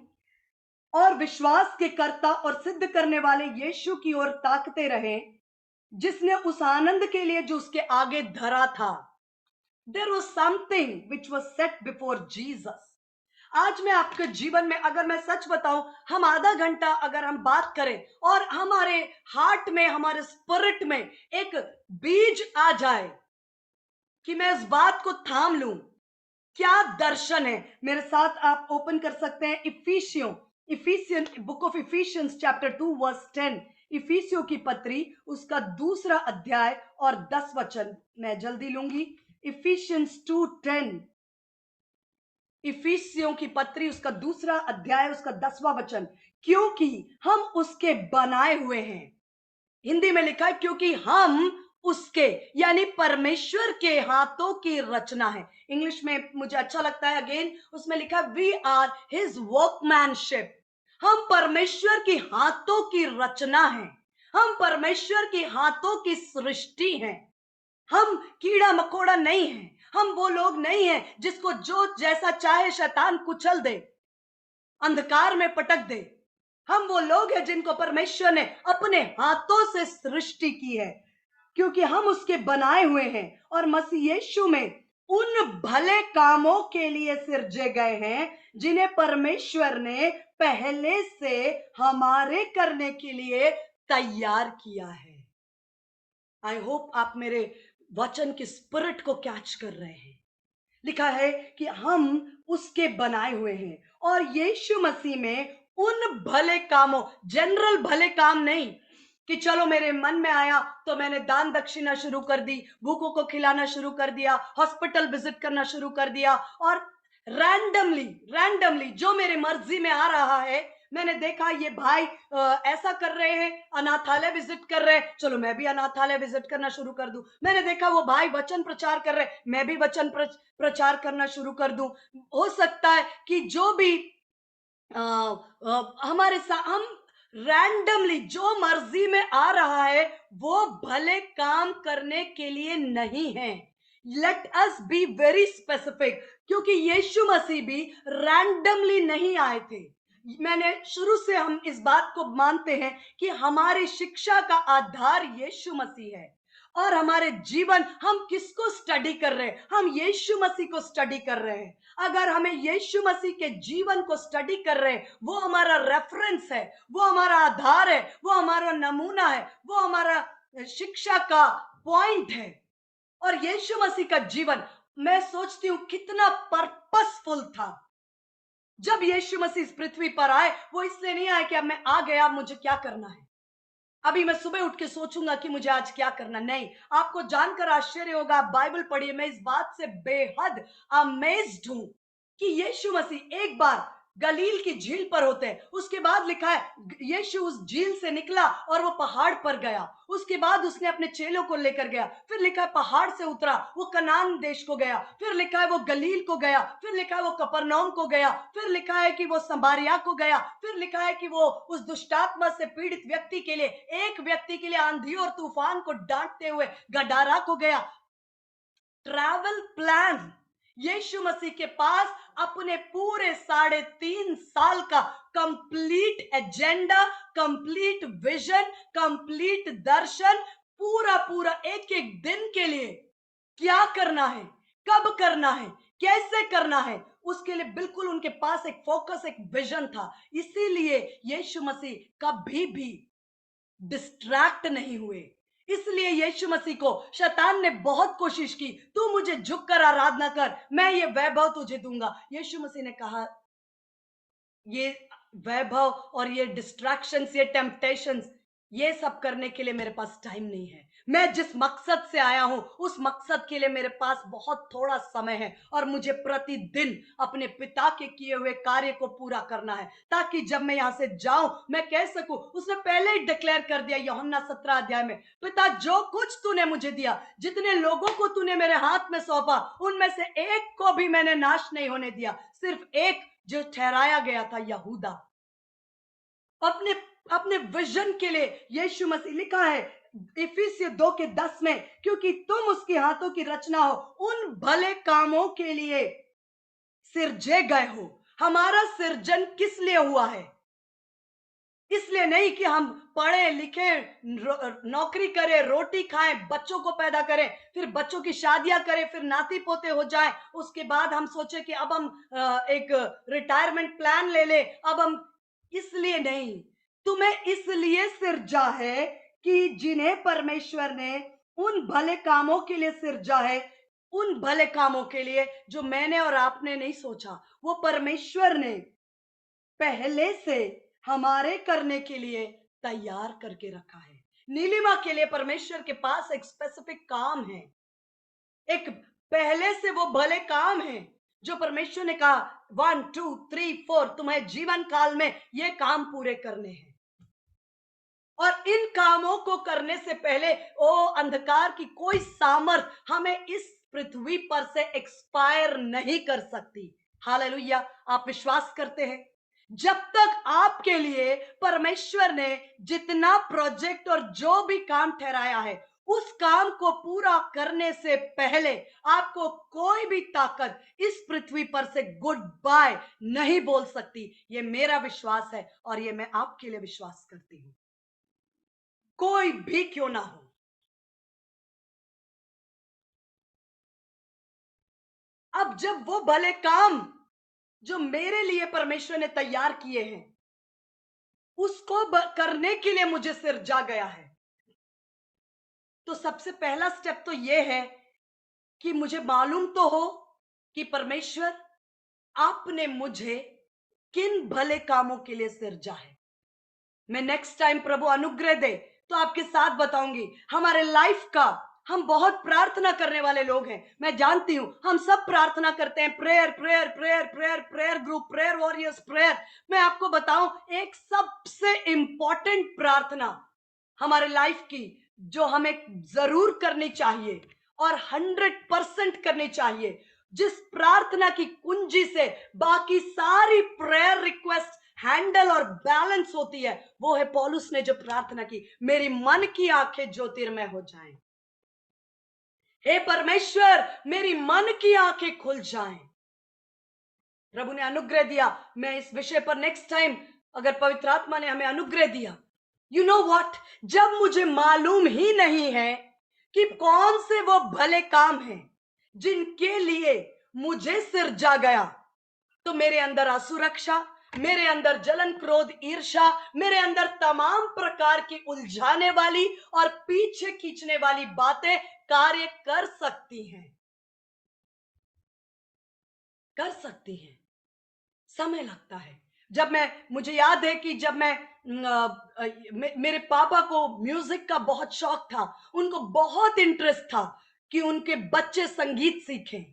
और विश्वास के कर्ता और सिद्ध करने वाले यीशु की ओर ताकते रहे, जिसने उस आनंद के लिए जो उसके आगे धरा था। There was something which was set before Jesus. आज मैं आपके जीवन में, अगर मैं सच बताऊं, हम आधा घंटा अगर हम बात करें और हमारे हार्ट में, हमारे स्पिरिट में एक बीज आ जाए कि मैं इस बात को थाम लूं, क्या दर्शन है। मेरे साथ आप ओपन कर सकते हैं Ephesian book of Ephesians chapter 2 verse 10। इफिसियों की पत्री उसका दूसरा अध्याय और 10 वचन मैं जल्दी लूंगी। इफिशियंस 2:10, इफिसियों की पत्री उसका दूसरा अध्याय उसका 10वां वचन। क्योंकि हम उसके बनाए हुए हैं, हिंदी में लिखा है क्योंकि हम उसके यानी परमेश्वर के हाथों की रचना है। इंग्लिश में मुझे अच्छा लगता है, अगेन उसमें लिखा वी आर हिज वर्कमैनशिप। हम परमेश्वर के हाथों की रचना है, हम परमेश्वर के हाथों की सृष्टि हैं। हम कीड़ा मकोड़ा नहीं है, हम वो लोग नहीं हैं जिसको जो जैसा चाहे शैतान कुचल दे, अंधकार में पटक दे। हम वो लोग हैं जिनको परमेश्वर ने अपने हाथों से सृष्टि की है, क्योंकि हम उसके बनाए हुए हैं और मसीह यीशु में उन भले कामों के लिए सिरजे गए हैं जिन्हें परमेश्वर ने पहले से हमारे करने के लिए तैयार किया है। आई होप आप मेरे वचन के स्पिरिट को कैच कर रहे हैं। लिखा है कि हम उसके बनाए हुए हैं और यीशु मसीह में उन भले कामों, जनरल भले काम नहीं कि चलो मेरे मन में आया तो मैंने दान दक्षिणा शुरू कर दी, भूखों को खिलाना शुरू कर दिया, हॉस्पिटल विजिट करना शुरू कर दिया, और रैंडमली जो मेरे मर्जी में आ रहा है। मैंने देखा ये भाई ऐसा कर रहे हैं, अनाथालय विजिट कर रहे हैं, चलो मैं भी अनाथालय विजिट करना शुरू कर दूं। मैंने देखा वो भाई वचन प्रचार कर रहे हैं, मैं भी वचन प्रचार करना शुरू कर दूं। हो सकता है कि जो भी हमारे साथ, हम रैंडमली जो मर्जी में आ रहा है वो भले काम करने के लिए नहीं है। Let us be very specific, क्योंकि यीशु मसीह भी रैंडमली नहीं आए थे। मैंने शुरू से हम इस बात को मानते हैं कि हमारी शिक्षा का आधार यीशु मसीह है और हमारे जीवन, हम किसको स्टडी कर रहे हैं? हम यीशु मसीह को स्टडी कर रहे हैं। अगर हमें यीशु मसीह के जीवन को स्टडी कर रहे हैं, वो हमारा रेफरेंस है, वो हमारा आधार है, वो हमारा नमूना है, वो हमारा शिक्षा का पॉइंट है। और यीशु मसीह का जीवन, मैं सोचती हूं कितना पर्पसफुल था। जब यीशु मसीह इस पृथ्वी पर आए, वो इसलिए नहीं आए कि अब मैं आ गया, अब मुझे क्या करना है, अभी मैं सुबह उठ के सोचूंगा कि मुझे आज क्या करना। नहीं, आपको जानकर आश्चर्य होगा, आप बाइबल पढ़िए, मैं इस बात से बेहद अमेज्ड हूं कि यीशु मसीह एक बार गलील की झील पर होते हैं। उसके बाद लिखा है यीशु उस झील से निकला और वो पहाड़ पर गया। उसके बाद उसने अपने चेलों को लेकर गया। फिर लिखा है पहाड़ से उतरा, वो कनान देश को गया। फिर लिखा है वो गलील को गया। फिर लिखा है वो कफरनहूम को गया। फिर लिखा है कि वो समारिया को गया। फिर लिखा है कि वो उस दुष्टात्मा से पीड़ित व्यक्ति के लिए, एक व्यक्ति के लिए आंधी और तूफान को डांटते हुए गडारा को गया। ट्रैवल प्लान यीशु मसीह के पास अपने पूरे 3.5 साल का complete agenda, complete vision, complete दर्शन, पूरा पूरा एक एक दिन के लिए क्या करना है, कब करना है, कैसे करना है, उसके लिए बिल्कुल उनके पास एक फोकस, एक विजन था। इसीलिए यीशु मसीह कभी भी डिस्ट्रैक्ट नहीं हुए। इसलिए यीशु मसीह को शैतान ने बहुत कोशिश की, तू मुझे झुक कर आराधना कर, मैं ये वैभव तुझे दूंगा। यीशु मसीह ने कहा ये वैभव और ये डिस्ट्रैक्शंस, ये टेम्पटेशंस, ये सब करने के लिए मेरे पास टाइम नहीं है। मैं जिस मकसद से आया हूं उस मकसद के लिए मेरे पास बहुत थोड़ा समय है और मुझे प्रतिदिन अपने पिता के किए हुए कार्य को पूरा करना है, ताकि जब मैं यहां से जाऊं मैं कह सकूं, उसने पहले ही डिक्लेयर कर दिया यूहन्ना 17 अध्याय में, पिता जो कुछ तूने मुझे दिया, जितने लोगों को तूने मेरे हाथ में सौंपा, उनमें से एक को भी मैंने नाश नहीं होने दिया, सिर्फ एक जो ठहराया गया था, यहूदा। अपने अपने विजन के लिए यीशु मसीह लिखा है इफिसियों 2:10 में, क्योंकि तुम उसके हाथों की रचना हो, उन भले कामों के लिए सिरजे गए हो। हमारा सृजन किस लिए हुआ है? इसलिए नहीं कि हम पढ़े लिखे, नौकरी करें, रोटी खाएं, बच्चों को पैदा करें, फिर बच्चों की शादियां करें, फिर नाती पोते हो जाएं, उसके बाद हम सोचे कि अब हम एक रिटायरमेंट प्लान ले ले। अब हम इसलिए नहीं, तुम्हें इसलिए सिरजा है कि जिन्हें परमेश्वर ने उन भले कामों के लिए सिरजा है, उन भले कामों के लिए जो मैंने और आपने नहीं सोचा, वो परमेश्वर ने पहले से हमारे करने के लिए तैयार करके रखा है। नीलिमा के लिए परमेश्वर के पास एक स्पेसिफिक काम है, एक पहले से वो भले काम है जो परमेश्वर ने कहा 1 2 3 4 तुम्हें जीवन काल में ये काम पूरे करने हैं। और इन कामों को करने से पहले ओ अंधकार की कोई सामर्थ हमें इस पृथ्वी पर से एक्सपायर नहीं कर सकती। हालेलुया। आप विश्वास करते हैं? जब तक आपके लिए परमेश्वर ने जितना प्रोजेक्ट और जो भी काम ठहराया है, उस काम को पूरा करने से पहले आपको कोई भी ताकत इस पृथ्वी पर से गुड बाय नहीं बोल सकती। ये मेरा विश्वास है और ये मैं आपके लिए विश्वास करती हूं, कोई भी क्यों ना हो। अब जब वो भले काम जो मेरे लिए परमेश्वर ने तैयार किए हैं, उसको करने के लिए मुझे सिरजा गया है, तो सबसे पहला स्टेप तो ये है कि मुझे मालूम तो हो कि परमेश्वर आपने मुझे किन भले कामों के लिए सिरजा है। मैं नेक्स्ट टाइम प्रभु अनुग्रह दे तो आपके साथ बताऊंगी। हमारे लाइफ का, हम बहुत प्रार्थना करने वाले लोग हैं, मैं जानती हूं, हम सब प्रार्थना करते हैं, prayer prayer prayer prayer prayer group, prayer warriors, prayer. मैं आपको बताऊं, एक सबसे इंपॉर्टेंट प्रार्थना हमारे लाइफ की जो हमें जरूर करनी चाहिए और 100% करनी चाहिए, जिस प्रार्थना की कुंजी से बाकी सारी प्रेयर रिक्वेस्ट हैंडल और बैलेंस होती है, वो है पौलुस ने जो प्रार्थना की, मेरी मन की आंखें ज्योतिर्मय हो जाएं। हे परमेश्वर, मेरी मन की आंखें खुल जाएं। प्रभु ने अनुग्रह दिया, मैं इस विषय पर नेक्स्ट टाइम, अगर पवित्र आत्मा ने हमें अनुग्रह दिया, यू नो व्हाट, जब मुझे मालूम ही नहीं है कि कौन से वो भले काम हैं जिनके लिए मुझे सिरजा गया, तो मेरे अंदर असुरक्षा, मेरे अंदर जलन, क्रोध, ईर्ष्या, मेरे अंदर तमाम प्रकार की उलझाने वाली और पीछे खींचने वाली बातें कार्य कर सकती हैं, कर सकती हैं। समय लगता है। जब मैं, मुझे याद है कि जब मैं मेरे पापा को म्यूजिक का बहुत शौक था, उनको बहुत इंटरेस्ट था कि उनके बच्चे संगीत सीखें,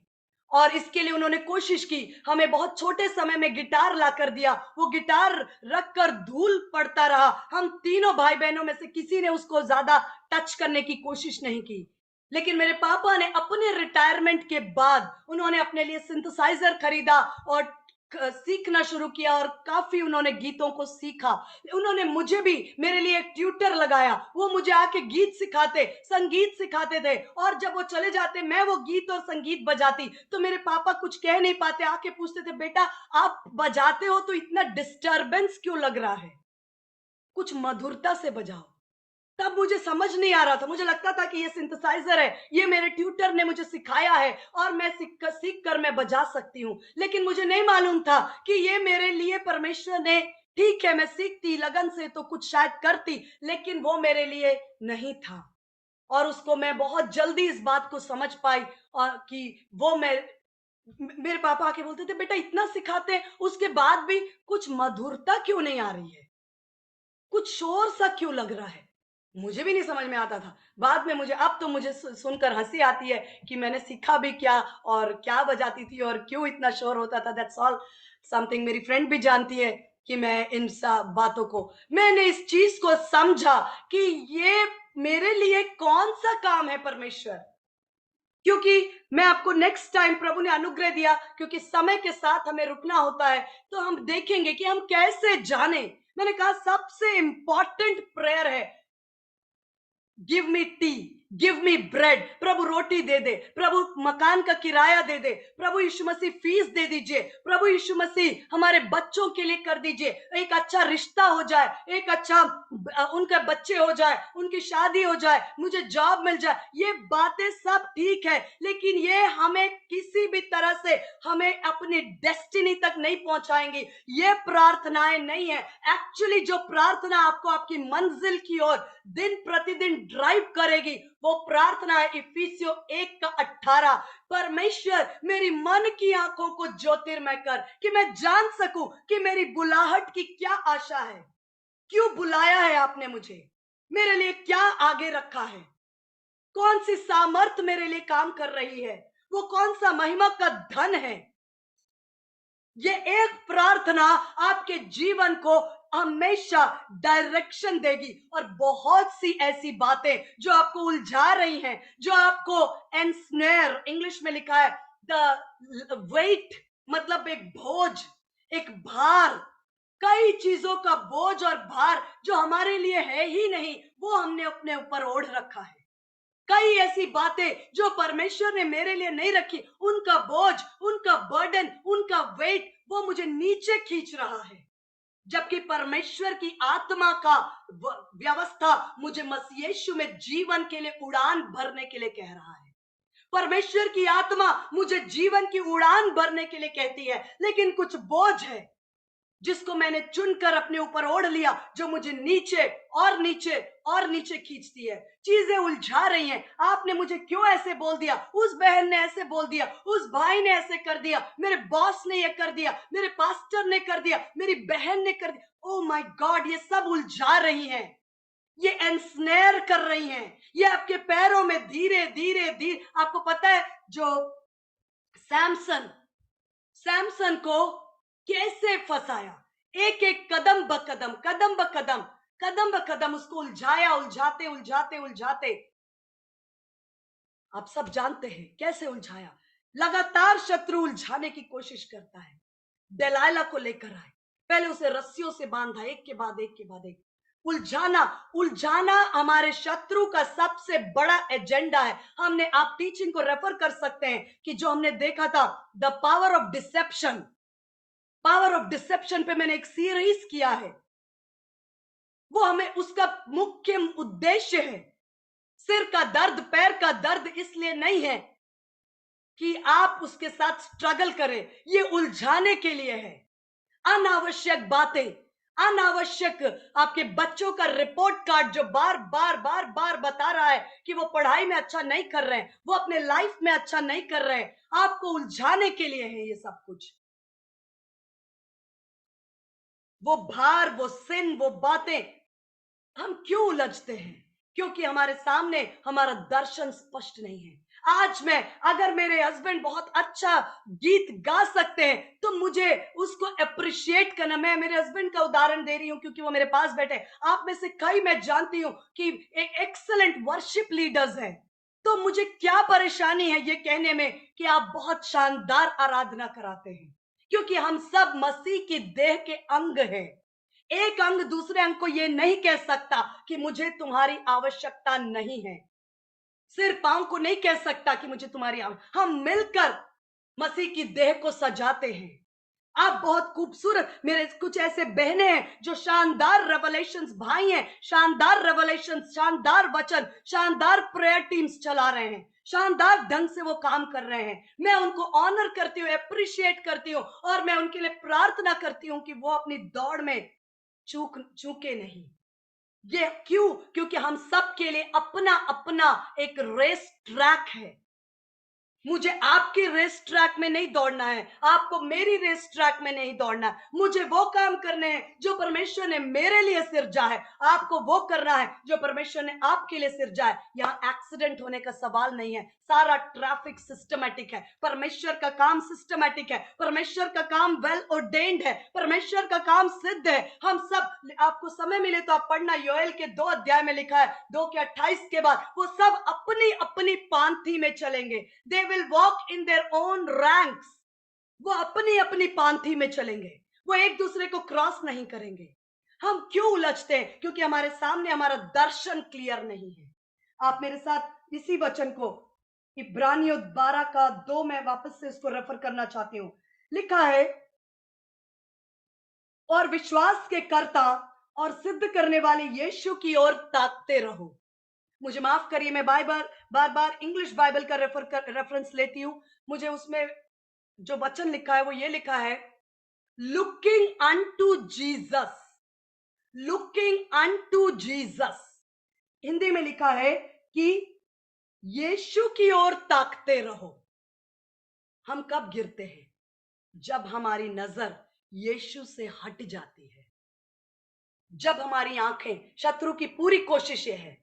और इसके लिए उन्होंने कोशिश की। हमें बहुत छोटे समय में गिटार ला कर दिया, वो गिटार रखकर धूल पड़ता रहा, हम तीनों भाई बहनों में से किसी ने उसको ज्यादा टच करने की कोशिश नहीं की। लेकिन मेरे पापा ने अपने रिटायरमेंट के बाद उन्होंने अपने लिए सिंथेसाइजर खरीदा और सीखना शुरू किया, और काफी उन्होंने गीतों को सीखा। उन्होंने मुझे भी, मेरे लिए एक ट्यूटर लगाया, वो मुझे आके गीत सिखाते, संगीत सिखाते थे, और जब वो चले जाते मैं वो गीत और संगीत बजाती तो मेरे पापा कुछ कह नहीं पाते, आके पूछते थे, बेटा आप बजाते हो तो इतना डिस्टरबेंस क्यों लग रहा है, कुछ मधुरता से बजाओ। तब मुझे समझ नहीं आ रहा था, मुझे लगता था कि ये सिंथेसाइजर है, ये मेरे ट्यूटर ने मुझे सिखाया है और मैं सीख कर मैं बजा सकती हूँ। लेकिन मुझे नहीं मालूम था कि ये मेरे लिए परमेश्वर ने, ठीक है मैं सीखती लगन से तो कुछ शायद करती, लेकिन वो मेरे लिए नहीं था। और उसको मैं बहुत जल्दी इस बात को समझ पाई, और कि वो मेरे पापा आके बोलते थे, बेटा इतना सिखाते हैं उसके बाद भी कुछ मधुरता क्यों नहीं आ रही है, कुछ शोर सा क्यों लग रहा है। मुझे भी नहीं समझ में आता था। बाद में मुझे, अब तो मुझे सुनकर हंसी आती है कि मैंने सीखा भी क्या और क्या बजाती थी और क्यों इतना शोर होता था। दैट्स ऑल समथिंग, मेरी फ्रेंड भी जानती है कि मैं इन सब बातों को, मैंने इस चीज को समझा कि ये मेरे लिए कौन सा काम है परमेश्वर। क्योंकि मैं आपको नेक्स्ट टाइम, प्रभु ने अनुग्रह दिया, क्योंकि समय के साथ हमें रुकना होता है, तो हम देखेंगे कि हम कैसे जाने मैंने कहा सबसे इंपॉर्टेंट प्रेयर है, give me tea, give me bread. प्रभु रोटी दे दे, प्रभु मकान का किराया दे दे, प्रभु यीशु मसीह फीस दे दीजिए, प्रभु यीशु मसीह हमारे बच्चों के लिए कर दीजिए, एक अच्छा रिश्ता हो जाए, एक अच्छा उनके बच्चे हो जाए, उनकी शादी हो जाए, मुझे जॉब मिल जाए। ये बातें सब ठीक है, लेकिन ये हमें किसी भी तरह से हमें अपनी डेस्टिनी तक नहीं पहुंचाएंगी। ये प्रार्थनाएं नहीं है। एक्चुअली जो प्रार्थना आपको आपकी मंजिल की ओर दिन प्रतिदिन ड्राइव करेगी, वो प्रार्थना है इफिसियों 1:18। परमेश्वर मेरी मन की आंखों को ज्योतिर्मय कर, कि मैं जान सकूं कि मेरी बुलाहट की क्या आशा है, क्यों बुलाया है आपने मुझे, मेरे लिए क्या आगे रखा है, कौन सी सामर्थ मेरे लिए काम कर रही है, वो कौन सा महिमा का धन है। ये एक प्रार्थना आपके जीवन को हमेशा डायरेक्शन देगी। और बहुत सी ऐसी बातें जो आपको उलझा रही हैं, जो आपको एनस्नेयर, इंग्लिश में लिखा है द वेट, मतलब एक बोझ, एक भार, कई चीजों का बोझ और भार जो हमारे लिए है ही नहीं, वो हमने अपने ऊपर ओढ़ रखा है। कई ऐसी बातें जो परमेश्वर ने मेरे लिए नहीं रखी, उनका बोझ, उनका बर्डन, उनका वेट, वो मुझे नीचे खींच रहा है। जबकि परमेश्वर की आत्मा का व्यवस्था मुझे मसीह यीशु में जीवन के लिए उड़ान भरने के लिए कह रहा है। परमेश्वर की आत्मा मुझे जीवन की उड़ान भरने के लिए कहती है, लेकिन कुछ बोझ है जिसको मैंने चुनकर अपने ऊपर ओढ़ लिया, जो मुझे नीचे और नीचे और नीचे खींचती है। चीजें उलझा रही हैं। आपने मुझे क्यों ऐसे बोल दिया, उस बहन ने ऐसे बोल दिया, उस भाई ने ऐसे कर दिया, मेरे बॉस ने ये कर दिया, मेरे पास्टर ने कर दिया, मेरी बहन ने कर दिया। ओ माय गॉड, ये सब उलझा रही हैं, ये एनस्नेयर कर रही हैं, ये आपके पैरों में धीरे धीरे धीरे। आपको पता है जो सैमसन, सैमसन को कैसे फंसाया, एक एक कदम ब कदम, कदम ब कदम, कदम ब कदम उसको उलझाया, उलझाते उलझाते उलझाते। आप सब जानते हैं कैसे उलझाया। लगातार शत्रु उलझाने की कोशिश करता है। दलाइला को लेकर आए, पहले उसे रस्सियों से बांधा, एक के बाद एक के बाद एक। उलझाना, उलझाना हमारे शत्रु का सबसे बड़ा एजेंडा है। हमने, आप टीचिंग को रेफर कर सकते हैं कि जो हमने देखा था, the power of deception, power of deception पे मैंने एक सीरीज किया है। वो हमें, उसका मुख्य उद्देश्य है, सिर का दर्द, पैर का दर्द इसलिए नहीं है कि आप उसके साथ स्ट्रगल करें, ये उलझाने के लिए है। अनावश्यक बातें, अनावश्यक आपके बच्चों का रिपोर्ट कार्ड जो बार बार बार बार बता रहा है कि वो पढ़ाई में अच्छा नहीं कर रहे हैं, वो अपने लाइफ में अच्छा नहीं कर रहे हैं, आपको उलझाने के लिए है ये सब कुछ। वो भार, वो सिन, वो बातें, हम क्यों उलझते हैं? क्योंकि हमारे सामने हमारा दर्शन स्पष्ट नहीं है। आज मैं, अगर मेरे हस्बैंड बहुत अच्छा गीत गा सकते हैं तो मुझे उसको अप्रिशिएट करना। मैं मेरे हस्बैंड का उदाहरण दे रही हूं क्योंकि वो मेरे पास बैठे। आप में से कई, मैं जानती हूं कि एक एक्सीलेंट वर्शिप लीडर्स हैं, तो मुझे क्या परेशानी है ये कहने में कि आप बहुत शानदार आराधना कराते हैं, क्योंकि हम सब मसीह की देह के अंग हैं। एक अंग दूसरे अंग को यह नहीं कह सकता कि मुझे तुम्हारी आवश्यकता नहीं है। सिर पांव को नहीं कह सकता कि मुझे तुम्हारी हम मिलकर मसीह की देह को सजाते हैं। आप बहुत खूबसूरत, मेरे कुछ ऐसे बहनें हैं जो शानदार रेवलेशंस, भाई हैं शानदार रेवलेशंस, शानदार वचन, शानदार प्रेयर टीम्स चला रहे हैं, शानदार ढंग से वो काम कर रहे हैं। मैं उनको ऑनर करती हूँ, अप्रिशिएट करती हूँ, और मैं उनके लिए प्रार्थना करती हूँ कि वो अपनी दौड़ में चूके नहीं। ये क्यों? क्योंकि हम सब के लिए अपना अपना एक रेस ट्रैक है। मुझे आपकी रेस ट्रैक में नहीं दौड़ना है, आपको मेरी रेस ट्रैक में नहीं दौड़ना है। मुझे वो काम करने हैं जो परमेश्वर ने मेरे लिए सिरजा है, आपको वो करना है जो परमेश्वर ने आपके लिए सिरजा है। यहाँ एक्सीडेंट होने का सवाल नहीं है, सारा ट्रैफिक सिस्टमैटिक है। परमेश्वर का काम सिस्टमैटिक है, परमेश्वर का काम वेल ऑर्डेन्ड है, परमेश्वर का काम सिद्ध है। हम सब, आपको समय मिले तो आप पढ़ना, योएल के 2 अध्याय में लिखा है, 2 के 28 के बाद वो सब अपनी अपनी पांथी में चलेंगे। They will walk in their own ranks. वो अपनी अपनी पांथी में चलेंगे, वो एक दूसरे को क्रॉस नहीं करेंगे। हम क्यों उलझते हैं? क्योंकि हमारे सामने हमारा दर्शन क्लियर नहीं है। आप मेरे साथ इसी वचन को इब्रानियों 12 का 2 मैं वापस से इसको रेफर करना चाहती हूं। लिखा है, और विश्वास के कर्ता और सिद्ध करने वाले यीशु की ओर ताकते रहो। मुझे माफ करिए, मैं बार बार इंग्लिश बाइबल का रेफरेंस लेती हूं। मुझे उसमें जो वचन लिखा है वो ये लिखा है, looking unto Jesus, looking unto Jesus. Hindi में लिखा है कि यीशु की ओर ताकते रहो। हम कब गिरते हैं? जब हमारी नजर यीशु से हट जाती है। जब हमारी आंखें, शत्रु की पूरी कोशिश ये है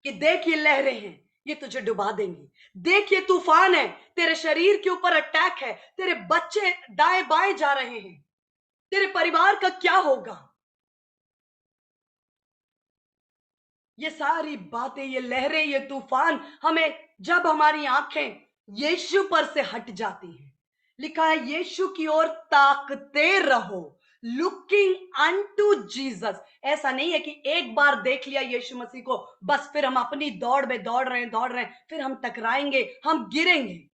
कि देख ये लहरें हैं, ये तुझे डुबा देंगी। देख ये तूफान है, तेरे शरीर के ऊपर अटैक है, तेरे बच्चे दाएं बाएं जा रहे हैं, तेरे परिवार का क्या होगा? ये सारी बातें, ये लहरें, ये तूफान हमें, जब हमारी आंखें यीशु पर से हट जाती हैं, लिखा है यीशु की ओर ताकते रहो, लुकिंग अनटू जीसस। ऐसा नहीं है कि एक बार देख लिया यीशु मसीह को, बस फिर हम अपनी दौड़ में दौड़ रहे हैं, फिर हम टकराएंगे, हम गिरेंगे,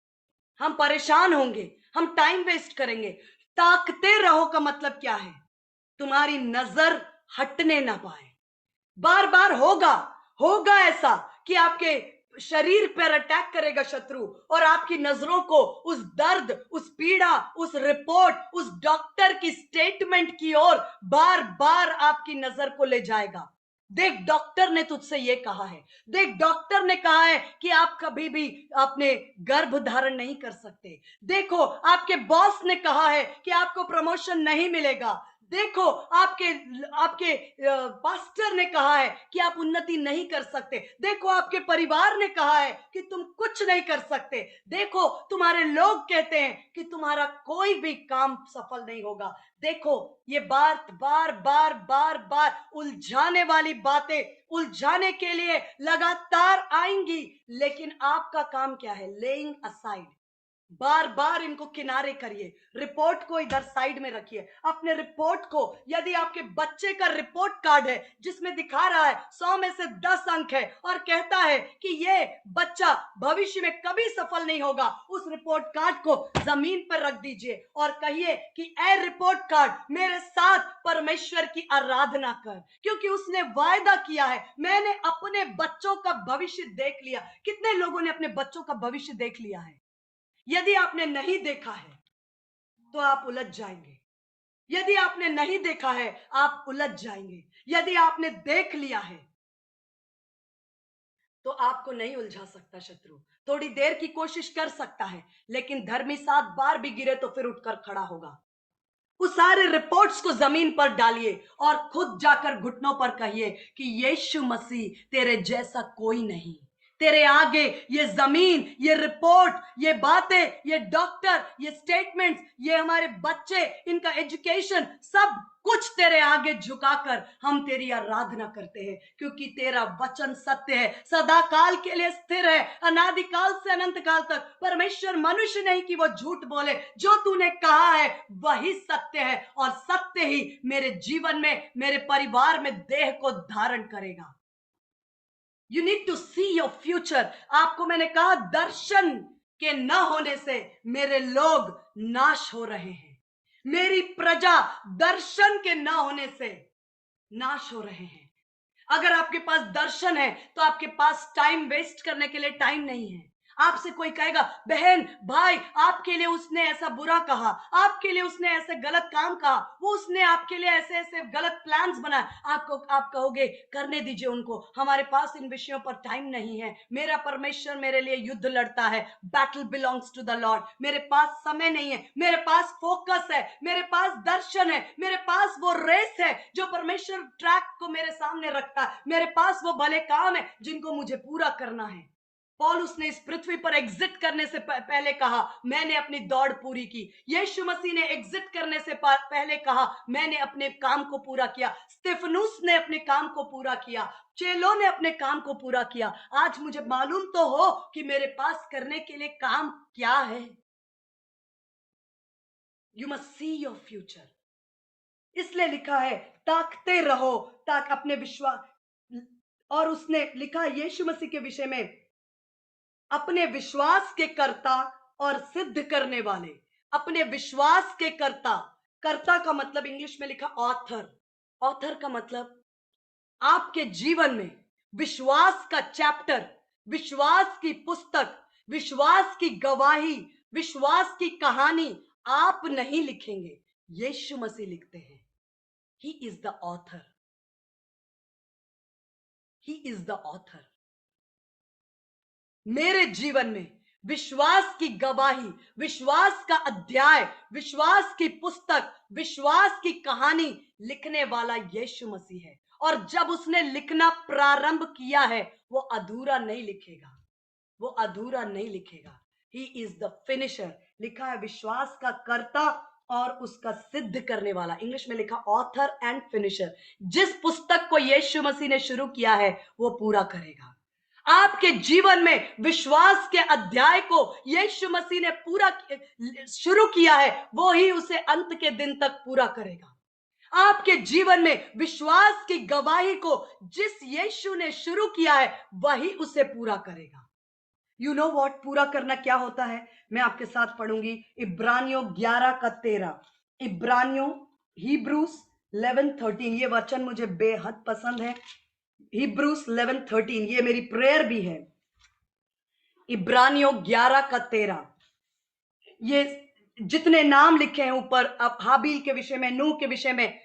हम परेशान होंगे, हम टाइम वेस्ट करेंगे। ताकते रहो का मतलब क्या है? तुम्हारी नजर हटने ना पाए। बार बार होगा, होगा ऐसा कि आपके शरीर पर अटैक करेगा शत्रु, और आपकी नजरों को उस दर्द, उस पीड़ा, उस रिपोर्ट, उस डॉक्टर की स्टेटमेंट की ओर बार बार आपकी नजर को ले जाएगा। देख, डॉक्टर ने तुझसे ये कहा है, देख डॉक्टर ने कहा है कि आप कभी भी अपने गर्भ धारण नहीं कर सकते। देखो, आपके बॉस ने कहा है कि आपको प्रमोशन नहीं मिलेगा। देखो, आपके आपके पास्टर ने कहा है कि आप उन्नति नहीं कर सकते। देखो, आपके परिवार ने कहा है कि तुम कुछ नहीं कर सकते। देखो, तुम्हारे लोग कहते हैं कि तुम्हारा कोई भी काम सफल नहीं होगा। देखो, ये बात बार बार बार बार उलझाने वाली बातें उलझाने के लिए लगातार आएंगी, लेकिन आपका काम क्या है? Laying aside. बार बार इनको किनारे करिए, रिपोर्ट को इधर साइड में रखिए। अपने रिपोर्ट को, यदि आपके बच्चे का रिपोर्ट कार्ड है जिसमें दिखा रहा है 100 में से 10 अंक है और कहता है कि ये बच्चा भविष्य में कभी सफल नहीं होगा, उस रिपोर्ट कार्ड को जमीन पर रख दीजिए और कहिए कि ए रिपोर्ट कार्ड, मेरे साथ परमेश्वर की आराधना कर, क्योंकि उसने वायदा किया है। मैंने अपने बच्चों का भविष्य देख लिया। कितने लोगों ने अपने बच्चों का भविष्य देख लिया है? यदि आपने नहीं देखा है तो आप उलझ जाएंगे। यदि आपने नहीं देखा है, आप उलझ जाएंगे। यदि आपने देख लिया है तो आपको नहीं उलझा सकता शत्रु। थोड़ी देर की कोशिश कर सकता है, लेकिन धर्मी 7 बार भी गिरे तो फिर उठकर खड़ा होगा। उस सारे रिपोर्ट्स को जमीन पर डालिए और खुद जाकर घुटनों पर कहिए कि यीशु मसीह तेरे जैसा कोई नहीं। तेरे आगे ये जमीन, ये रिपोर्ट, ये बातें, ये डॉक्टर, ये स्टेटमेंट्स, ये हमारे बच्चे, इनका एजुकेशन, सब कुछ तेरे आगे झुकाकर हम तेरी आराधना करते हैं, क्योंकि तेरा वचन सत्य है, सदा काल के लिए स्थिर है, अनादिकाल से अनंत काल तक। परमेश्वर मनुष्य नहीं कि वो झूठ बोले। जो तूने कहा है वही सत्य है, और सत्य ही मेरे जीवन में, मेरे परिवार में देह को धारण करेगा। You need to see your future. आपको मैंने कहा, दर्शन के न होने से मेरे लोग नाश हो रहे हैं। मेरी प्रजा दर्शन के न होने से नाश हो रहे हैं। अगर आपके पास दर्शन है तो आपके पास टाइम वेस्ट करने के लिए टाइम नहीं है। आपसे कोई कहेगा, बहन भाई, आपके लिए उसने ऐसा बुरा कहा, आपके लिए उसने ऐसे गलत काम कहा, वो उसने आपके लिए ऐसे ऐसे गलत प्लान्स बनाए, आप कहोगे करने दीजिए उनको, हमारे पास इन विषयों पर टाइम नहीं है। मेरा परमेश्वर मेरे लिए युद्ध लड़ता है। Battle belongs to the Lord. मेरे पास समय नहीं है, मेरे पास फोकस है, मेरे पास दर्शन है, मेरे पास वो रेस है जो परमेश्वर ट्रैक को मेरे सामने रखता है। मेरे पास वो भले काम है जिनको मुझे पूरा करना है। पौलुस ने इस पृथ्वी पर एग्जिट करने से पहले कहा, मैंने अपनी दौड़ पूरी की। यीशु मसीह ने एग्जिट करने से पहले कहा, मैंने अपने काम को पूरा किया। स्तिफनुस ने अपने काम को पूरा किया। चेलों ने अपने काम को पूरा किया। आज मुझे मालूम तो हो कि मेरे पास करने के लिए काम क्या है। You must see your future. इसलिए लिखा है ताकते रहो, ताकि अपने विश्वास, और उसने लिखा यीशु मसीह के विषय में अपने विश्वास के कर्ता और सिद्ध करने वाले, अपने विश्वास के कर्ता। कर्ता का मतलब इंग्लिश में लिखा ऑथर। ऑथर का मतलब आपके जीवन में विश्वास का चैप्टर, विश्वास की पुस्तक, विश्वास की गवाही, विश्वास की कहानी आप नहीं लिखेंगे, यीशु मसीह लिखते हैं। He is the author, he is the author. मेरे जीवन में विश्वास की गवाही, विश्वास का अध्याय, विश्वास की पुस्तक, विश्वास की कहानी लिखने वाला यीशु मसीह है। और जब उसने लिखना प्रारंभ किया है, वो अधूरा नहीं लिखेगा, वो अधूरा नहीं लिखेगा। He is the finisher. लिखा है विश्वास का कर्ता और उसका सिद्ध करने वाला, इंग्लिश में लिखा ऑथर एंड फिनिशर। जिस पुस्तक को यीशु मसीह ने शुरू किया है वो पूरा करेगा। आपके जीवन में विश्वास के अध्याय को यीशु मसीह ने पूरा शुरू किया है, वो ही उसे अंत के दिन तक पूरा करेगा। आपके जीवन में विश्वास की गवाही को जिस यीशु ने शुरू किया है वही उसे पूरा करेगा। यू नो व्हाट, पूरा करना क्या होता है? मैं आपके साथ पढ़ूंगी इब्रानियों 11:13। इब्रानियों, हिब्रूस 11:13। ये वचन मुझे बेहद पसंद है। हिब्रूस 11:13 ये मेरी प्रेयर भी है। इब्रानियों 11:13। ये जितने नाम लिखे हैं ऊपर, अब हाबील के विषय में, नूह के विषय में,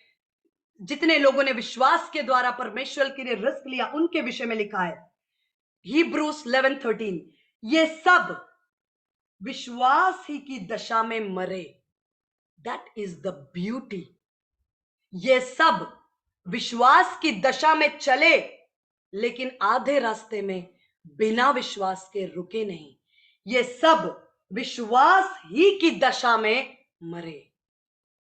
जितने लोगों ने विश्वास के द्वारा परमेश्वर के लिए रिस्क लिया, उनके विषय में लिखा है। हिब्रूस 11:13। ये सब विश्वास ही की दशा में मरे। That is the beauty. ये सब विश्वास की दशा में चले, लेकिन आधे रास्ते में बिना विश्वास के रुके नहीं। ये सब विश्वास ही की दशा में मरे।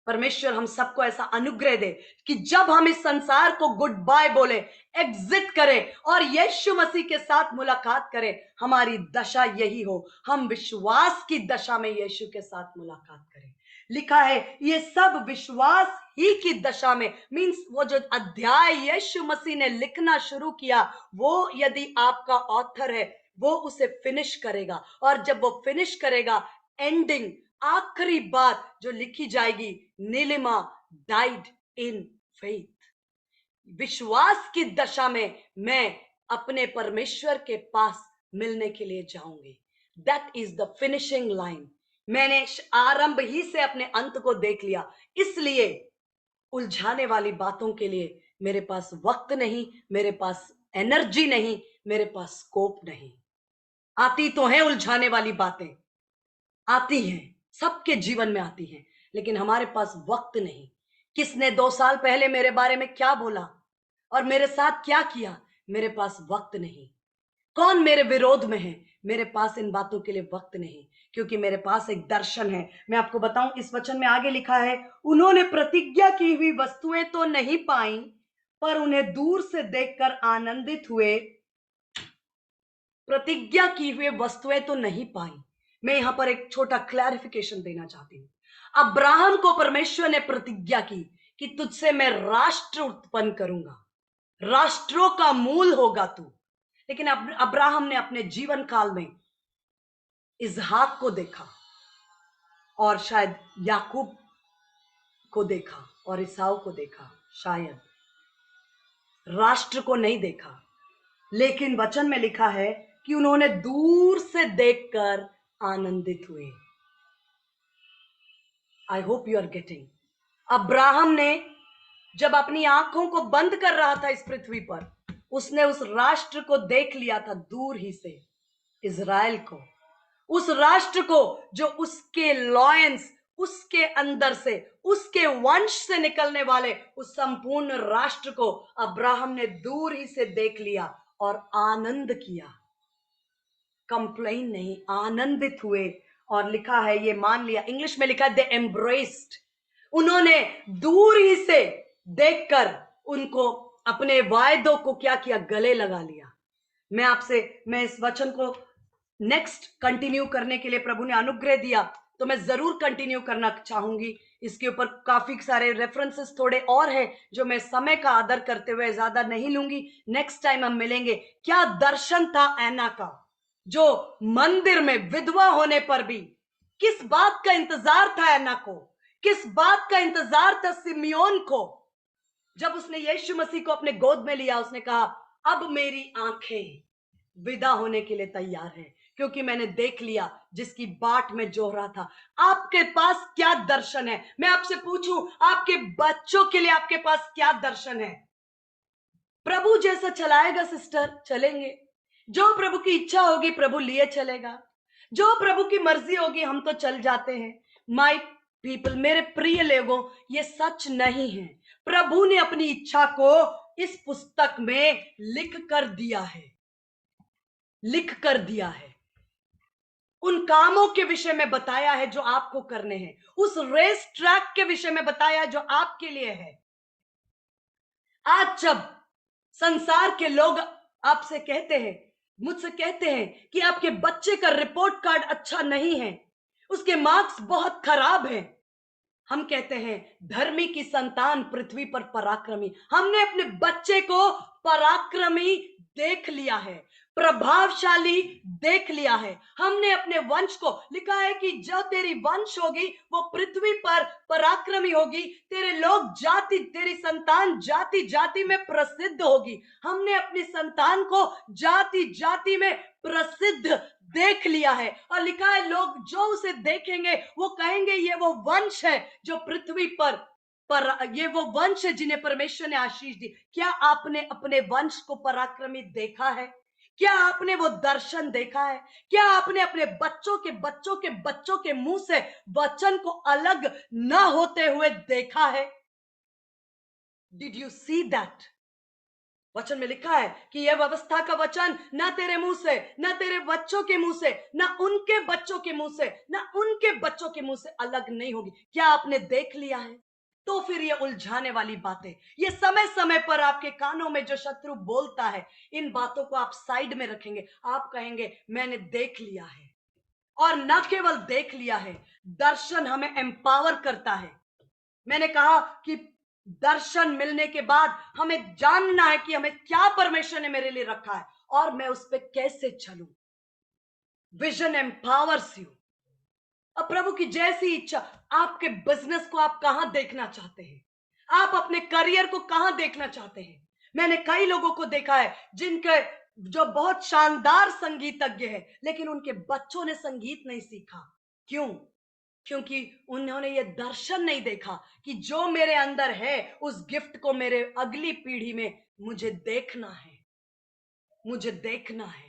परमेश्वर हम सबको ऐसा अनुग्रह दे कि जब हम इस संसार को गुड बाय बोले, एग्जिट करें और यीशु मसीह के साथ मुलाकात करें, हमारी दशा यही हो, हम विश्वास की दशा में यीशु के साथ मुलाकात करें। लिखा है ये सब विश्वास ही की दशा में, मींस वो जो अध्याय यीशु मसीह ने लिखना शुरू किया, वो यदि आपका ऑथर है वो उसे फिनिश करेगा। और जब वो फिनिश करेगा, एंडिंग, आखिरी बात जो लिखी जाएगी, नीलिमा डाइड इन फेथ। विश्वास की दशा में मैं अपने परमेश्वर के पास मिलने के लिए जाऊंगी। That is the finishing line. मैंने आरंभ ही से अपने अंत को देख लिया, इसलिए उलझाने वाली बातों के लिए मेरे पास वक्त नहीं, मेरे पास एनर्जी नहीं, मेरे पास स्कोप नहीं। आती तो है उलझाने वाली बातें, आती हैं, सबके जीवन में आती हैं, लेकिन हमारे पास वक्त नहीं। किसने 2 साल पहले मेरे बारे में क्या बोला और मेरे साथ क्या किया, मेरे पास वक्त नहीं। कौन मेरे विरोध में है, मेरे पास इन बातों के लिए वक्त नहीं, क्योंकि मेरे पास एक दर्शन है। मैं आपको बताऊं, इस वचन में आगे लिखा है, उन्होंने प्रतिज्ञा की हुई वस्तुएं तो नहीं पाई, पर उन्हें दूर से देखकर आनंदित हुए। प्रतिज्ञा की हुई वस्तुएं तो नहीं पाई। मैं यहां पर एक छोटा क्लैरिफिकेशन देना चाहती हूं। अब्राहम को परमेश्वर ने प्रतिज्ञा की कि तुझसे मैं राष्ट्र उत्पन्न करूंगा, राष्ट्रों का मूल होगा तू। लेकिन अब्राहम ने अपने जीवन काल में इसहाक को देखा और शायद याकूब को देखा और ईसाऊ को देखा, शायद राष्ट्र को नहीं देखा। लेकिन वचन में लिखा है कि उन्होंने दूर से देखकर आनंदित हुए। I hope you are getting. Abraham ने जब अपनी आंखों को बंद कर रहा था इस पृथ्वी पर, उसने उस राष्ट्र को देख लिया था दूर ही से, इजराइल को, उस राष्ट्र को जो उसके लॉयंस, उसके अंदर से, उसके वंश से निकलने वाले उस संपूर्ण राष्ट्र को अब्राहम ने दूर ही से देख लिया और आनंद किया। कंप्लेन नहीं, आनंदित हुए। और लिखा है, ये मान लिया, इंग्लिश में लिखा है दे एम्ब्रेस्ड। उन्होंने दूर ही से देखकर उनको अपने वायदों को क्या किया, गले लगा लिया। मैं इस वचन को नेक्स्ट कंटिन्यू करने के लिए प्रभु ने अनुग्रह दिया। तो मैं जरूर कंटिन्यू करना चाहूंगी। इसके ऊपर काफी सारे रेफरेंसेस थोड़े और हैं जो मैं समय का आदर करते हुए ज्यादा नहीं लूंगी। नेक्स्ट टाइम हम मिलेंगे। क्या दर्शन था ऐना का, जो मंदिर में विधवा होने पर भी किस बात का इंतजार था ऐना को, किस बात का इंतजार था सिमियोन को। जब उसने यीशु मसीह को अपने गोद में लिया, उसने कहा अब मेरी आंखें विदा होने के लिए तैयार है, क्योंकि मैंने देख लिया जिसकी बाट में जो रहा था। आपके पास क्या दर्शन है? मैं आपसे पूछूं, आपके बच्चों के लिए आपके पास क्या दर्शन है? प्रभु जैसा चलाएगा सिस्टर, चलेंगे। जो प्रभु की इच्छा होगी प्रभु लिए चलेगा। जो प्रभु की मर्जी होगी हम तो चल जाते हैं। माय पीपल, मेरे प्रिय लोगों, ये सच नहीं है। प्रभु ने अपनी इच्छा को इस पुस्तक में लिख कर दिया है, लिख कर दिया है। उन कामों के विषय में बताया है जो आपको करने हैं, उस रेस ट्रैक के विषय में बताया जो आपके लिए है। आज जब संसार के लोग आपसे कहते हैं, मुझसे कहते हैं कि आपके बच्चे का रिपोर्ट कार्ड अच्छा नहीं है, उसके मार्क्स बहुत खराब हैं, हम कहते हैं धर्मी की संतान पृथ्वी पर पराक्रमी। हमने अपने बच्चे को पराक्रमी देख लिया है, प्रभावशाली देख लिया है। हमने अपने वंश को लिखा है कि जो तेरी वंश होगी वो पृथ्वी पर पराक्रमी होगी, तेरे लोग जाति, तेरी संतान जाति जाति में प्रसिद्ध होगी। हमने अपनी संतान को जाति जाति में प्रसिद्ध देख लिया है, और लिखा है लोग जो उसे देखेंगे वो कहेंगे ये वो वंश है जो पृथ्वी पर ये वो वंश है जिन्हें परमेश्वर ने आशीष दी। क्या आपने अपने वंश को पराक्रमी देखा है? क्या आपने वो दर्शन देखा है? क्या आपने अपने बच्चों के बच्चों के बच्चों के मुंह से वचन को अलग न होते हुए देखा है? Did you see that? वचन में लिखा है कि यह व्यवस्था का वचन ना तेरे मुंह से, ना तेरे बच्चों के मुंह से, ना उनके बच्चों के मुंह से, ना उनके बच्चों के मुंह से अलग नहीं होगी। क्या आपने देख लिया है? तो फिर ये उलझाने वाली बातें, ये समय समय पर आपके कानों में जो शत्रु बोलता है, इन बातों को आप साइड में रखेंगे। आप कहेंगे मैंने देख लिया है। और न केवल देख लिया है, दर्शन हमें एम्पावर करता है। मैंने कहा कि दर्शन मिलने के बाद हमें जानना है कि हमें क्या परमेश्वर ने मेरे लिए रखा है और मैं उस पर कैसे चलूं। Vision empowers you. अब प्रभु की जैसी इच्छा, आपके बिजनेस को आप कहां देखना चाहते हैं? आप अपने करियर को कहां देखना चाहते हैं? मैंने कई लोगों को देखा है जिनके जो बहुत शानदार संगीतज्ञ है, लेकिन उनके बच्चों ने संगीत नहीं सीखा। क्यों? क्योंकि उन्होंने ये दर्शन नहीं देखा कि जो मेरे अंदर है उस गिफ्ट को मेरे अगली पीढ़ी में मुझे देखना है, मुझे देखना है।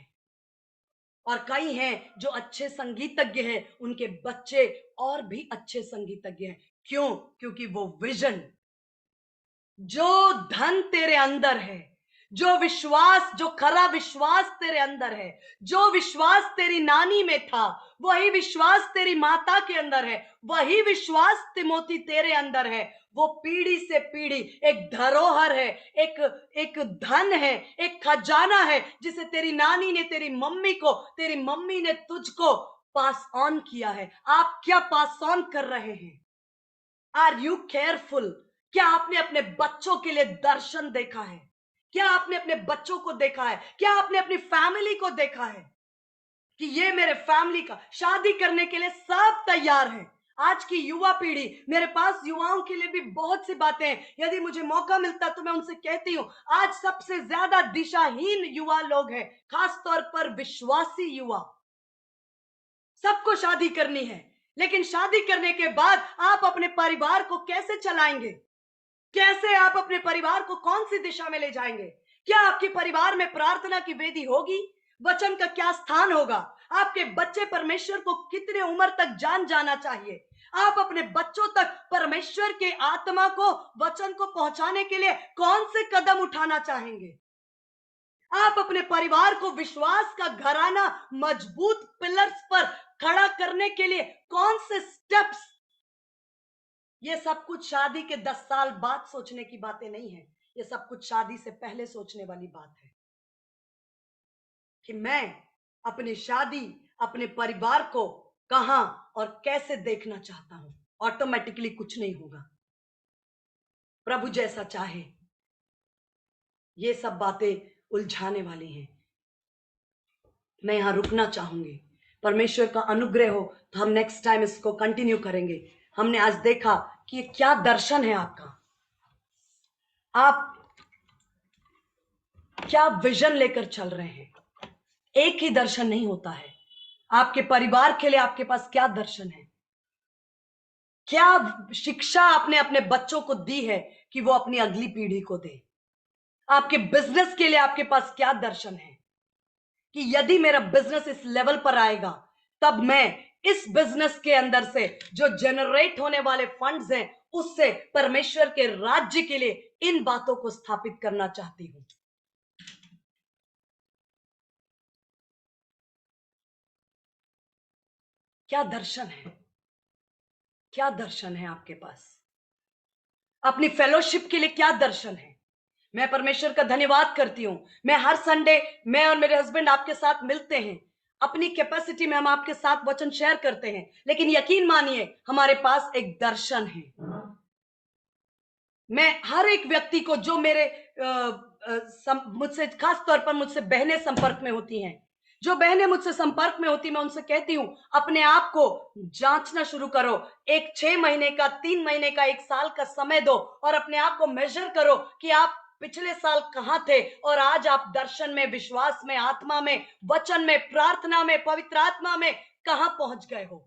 और कई हैं जो अच्छे संगीतज्ञ हैं, उनके बच्चे और भी अच्छे संगीतज्ञ हैं। क्यों? क्योंकि वो विजन, जो धन तेरे अंदर है, जो विश्वास, जो खरा विश्वास तेरे अंदर है, जो विश्वास तेरी नानी में था, वही विश्वास तेरी माता के अंदर है, वही विश्वास तिमोथी तेरे अंदर है। वो पीढ़ी से पीढ़ी एक धरोहर है, एक धन है, एक खजाना है, जिसे तेरी नानी ने तेरी मम्मी को, तेरी मम्मी ने तुझको पास ऑन किया है। आप क्या पास ऑन कर रहे हैं? Are you careful? क्या आपने अपने बच्चों के लिए दर्शन देखा है? क्या आपने अपने बच्चों को देखा है? क्या आपने अपनी फैमिली को देखा है कि ये मेरे फैमिली का? शादी करने के लिए सब तैयार हैं। आज की युवा पीढ़ी, मेरे पास युवाओं के लिए भी बहुत सी बातें हैं, यदि मुझे मौका मिलता तो मैं उनसे कहती हूं। आज सबसे ज्यादा दिशाहीन युवा लोग हैं, खासतौर पर विश्वासी युवा। सबको शादी करनी है, लेकिन शादी करने के बाद आप अपने परिवार को कैसे चलाएंगे? कैसे आप अपने परिवार को कौन सी दिशा में ले जाएंगे? क्या आपके परिवार में प्रार्थना की वेदी होगी? वचन का क्या स्थान होगा? आपके बच्चे परमेश्वर को कितने उम्र तक जाना चाहिए? आप अपने बच्चों तक परमेश्वर के आत्मा को, वचन को पहुंचाने के लिए कौन से कदम उठाना चाहेंगे? आप अपने परिवार को विश्वास का घराना मजबूत पिलर्स पर खड़ा करने के लिए कौन से स्टेप्स? ये सब कुछ शादी के 10 साल बाद सोचने की बातें नहीं है। ये सब कुछ शादी से पहले सोचने वाली बात है कि मैं अपनी शादी, अपने परिवार को कहां और कैसे देखना चाहता हूं, ऑटोमेटिकली कुछ नहीं होगा। प्रभु जैसा चाहे। ये सब बातें उलझाने वाली हैं। मैं यहां रुकना चाहूंगी। परमेश्वर का अनुग्रह हो तो हम नेक्स्ट टाइम इसको कंटिन्यू करेंगे। हमने आज देखा कि ये क्या दर्शन है आपका, आप क्या विजन लेकर चल रहे हैं। एक ही दर्शन नहीं होता है। आपके परिवार के लिए आपके पास क्या दर्शन है, क्या शिक्षा आपने अपने बच्चों को दी है कि वो अपनी अगली पीढ़ी को दे। आपके बिजनेस के लिए आपके पास क्या दर्शन है कि यदि मेरा बिजनेस इस लेवल पर आएगा तब मैं इस बिजनेस के अंदर से जो जनरेट होने वाले फंड्स हैं उससे परमेश्वर के राज्य के लिए इन बातों को स्थापित करना चाहती हूं। क्या दर्शन है, क्या दर्शन है आपके पास, अपनी फेलोशिप के लिए क्या दर्शन है। मैं परमेश्वर का धन्यवाद करती हूं। मैं हर संडे, मैं और मेरे हस्बैंड आपके साथ मिलते हैं। अपनी कैपेसिटी में हम आपके साथ वचन शेयर करते हैं, लेकिन यकीन मानिए हमारे पास एक दर्शन है। मैं हर एक व्यक्ति को जो मेरे मुझसे, खास तौर पर मुझसे बहनें संपर्क में होती हैं, जो बहनें मुझसे संपर्क में होती, मैं उनसे कहती हूं अपने आप को जांचना शुरू करो। एक 6 महीने का, 3 महीने का, 1 साल का समय दो और अपने आप को मेजर करो कि आप पिछले साल कहां थे और आज आप दर्शन में, विश्वास में, आत्मा में, वचन में, प्रार्थना में, पवित्र आत्मा में कहां पहुंच गए हो।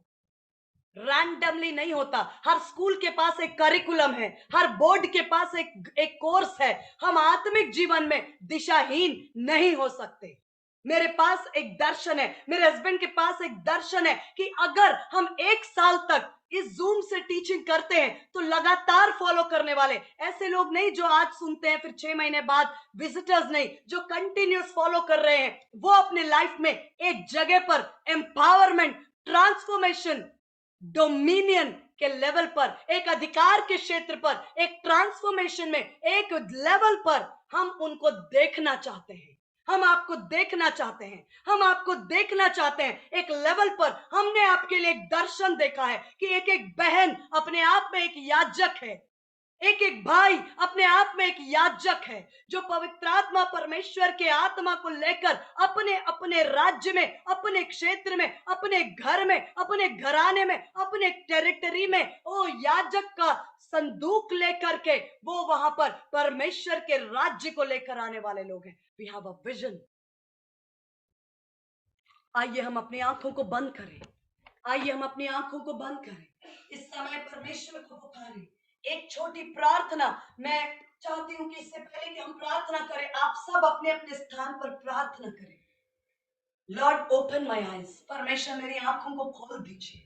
रैंडमली नहीं होता। हर स्कूल के पास एक करिकुलम है, हर बोर्ड के पास एक कोर्स है। हम आत्मिक जीवन में दिशाहीन नहीं हो सकते। मेरे पास एक दर्शन है, मेरे हस्बैंड के पास एक दर्शन है कि अगर हम 1 साल तक इस जूम से टीचिंग करते हैं तो लगातार फॉलो करने वाले ऐसे लोग नहीं जो आज सुनते हैं फिर 6 महीने बाद विजिटर्स नहीं, जो कंटिन्यूस फॉलो कर रहे हैं, वो अपने लाइफ में एक जगह पर एम्पावरमेंट, ट्रांसफॉर्मेशन, डोमिनियन के लेवल पर, एक अधिकार के क्षेत्र पर, एक ट्रांसफॉर्मेशन में, एक लेवल पर हम उनको देखना चाहते हैं। हम आपको देखना चाहते हैं, हम आपको देखना चाहते हैं। एक लेवल पर हमने आपके लिए एक दर्शन देखा है कि एक एक बहन अपने आप में एक याजक है, एक एक भाई अपने आप में एक याजक है, जो पवित्र आत्मा, परमेश्वर के आत्मा को लेकर अपने अपने राज्य में, अपने क्षेत्र में, अपने घर में, अपने घराने में, अपने टेरिटरी में ओ याजक का संदूक लेकर के वो वहां पर परमेश्वर के राज्य को लेकर आने वाले लोग हैं। We have a vision. आइए हम अपनी आंखों को बंद करें, आइए हम अपनी आंखों को बंद करें, इस समय परमेश्वर को पुकारें। एक छोटी प्रार्थना मैं चाहती हूं कि इससे पहले कि हम प्रार्थना करें, आप सब अपने अपने स्थान पर प्रार्थना करें। लॉर्ड ओपन माय आईज, परमेश्वर मेरी आंखों को खोल दीजिए।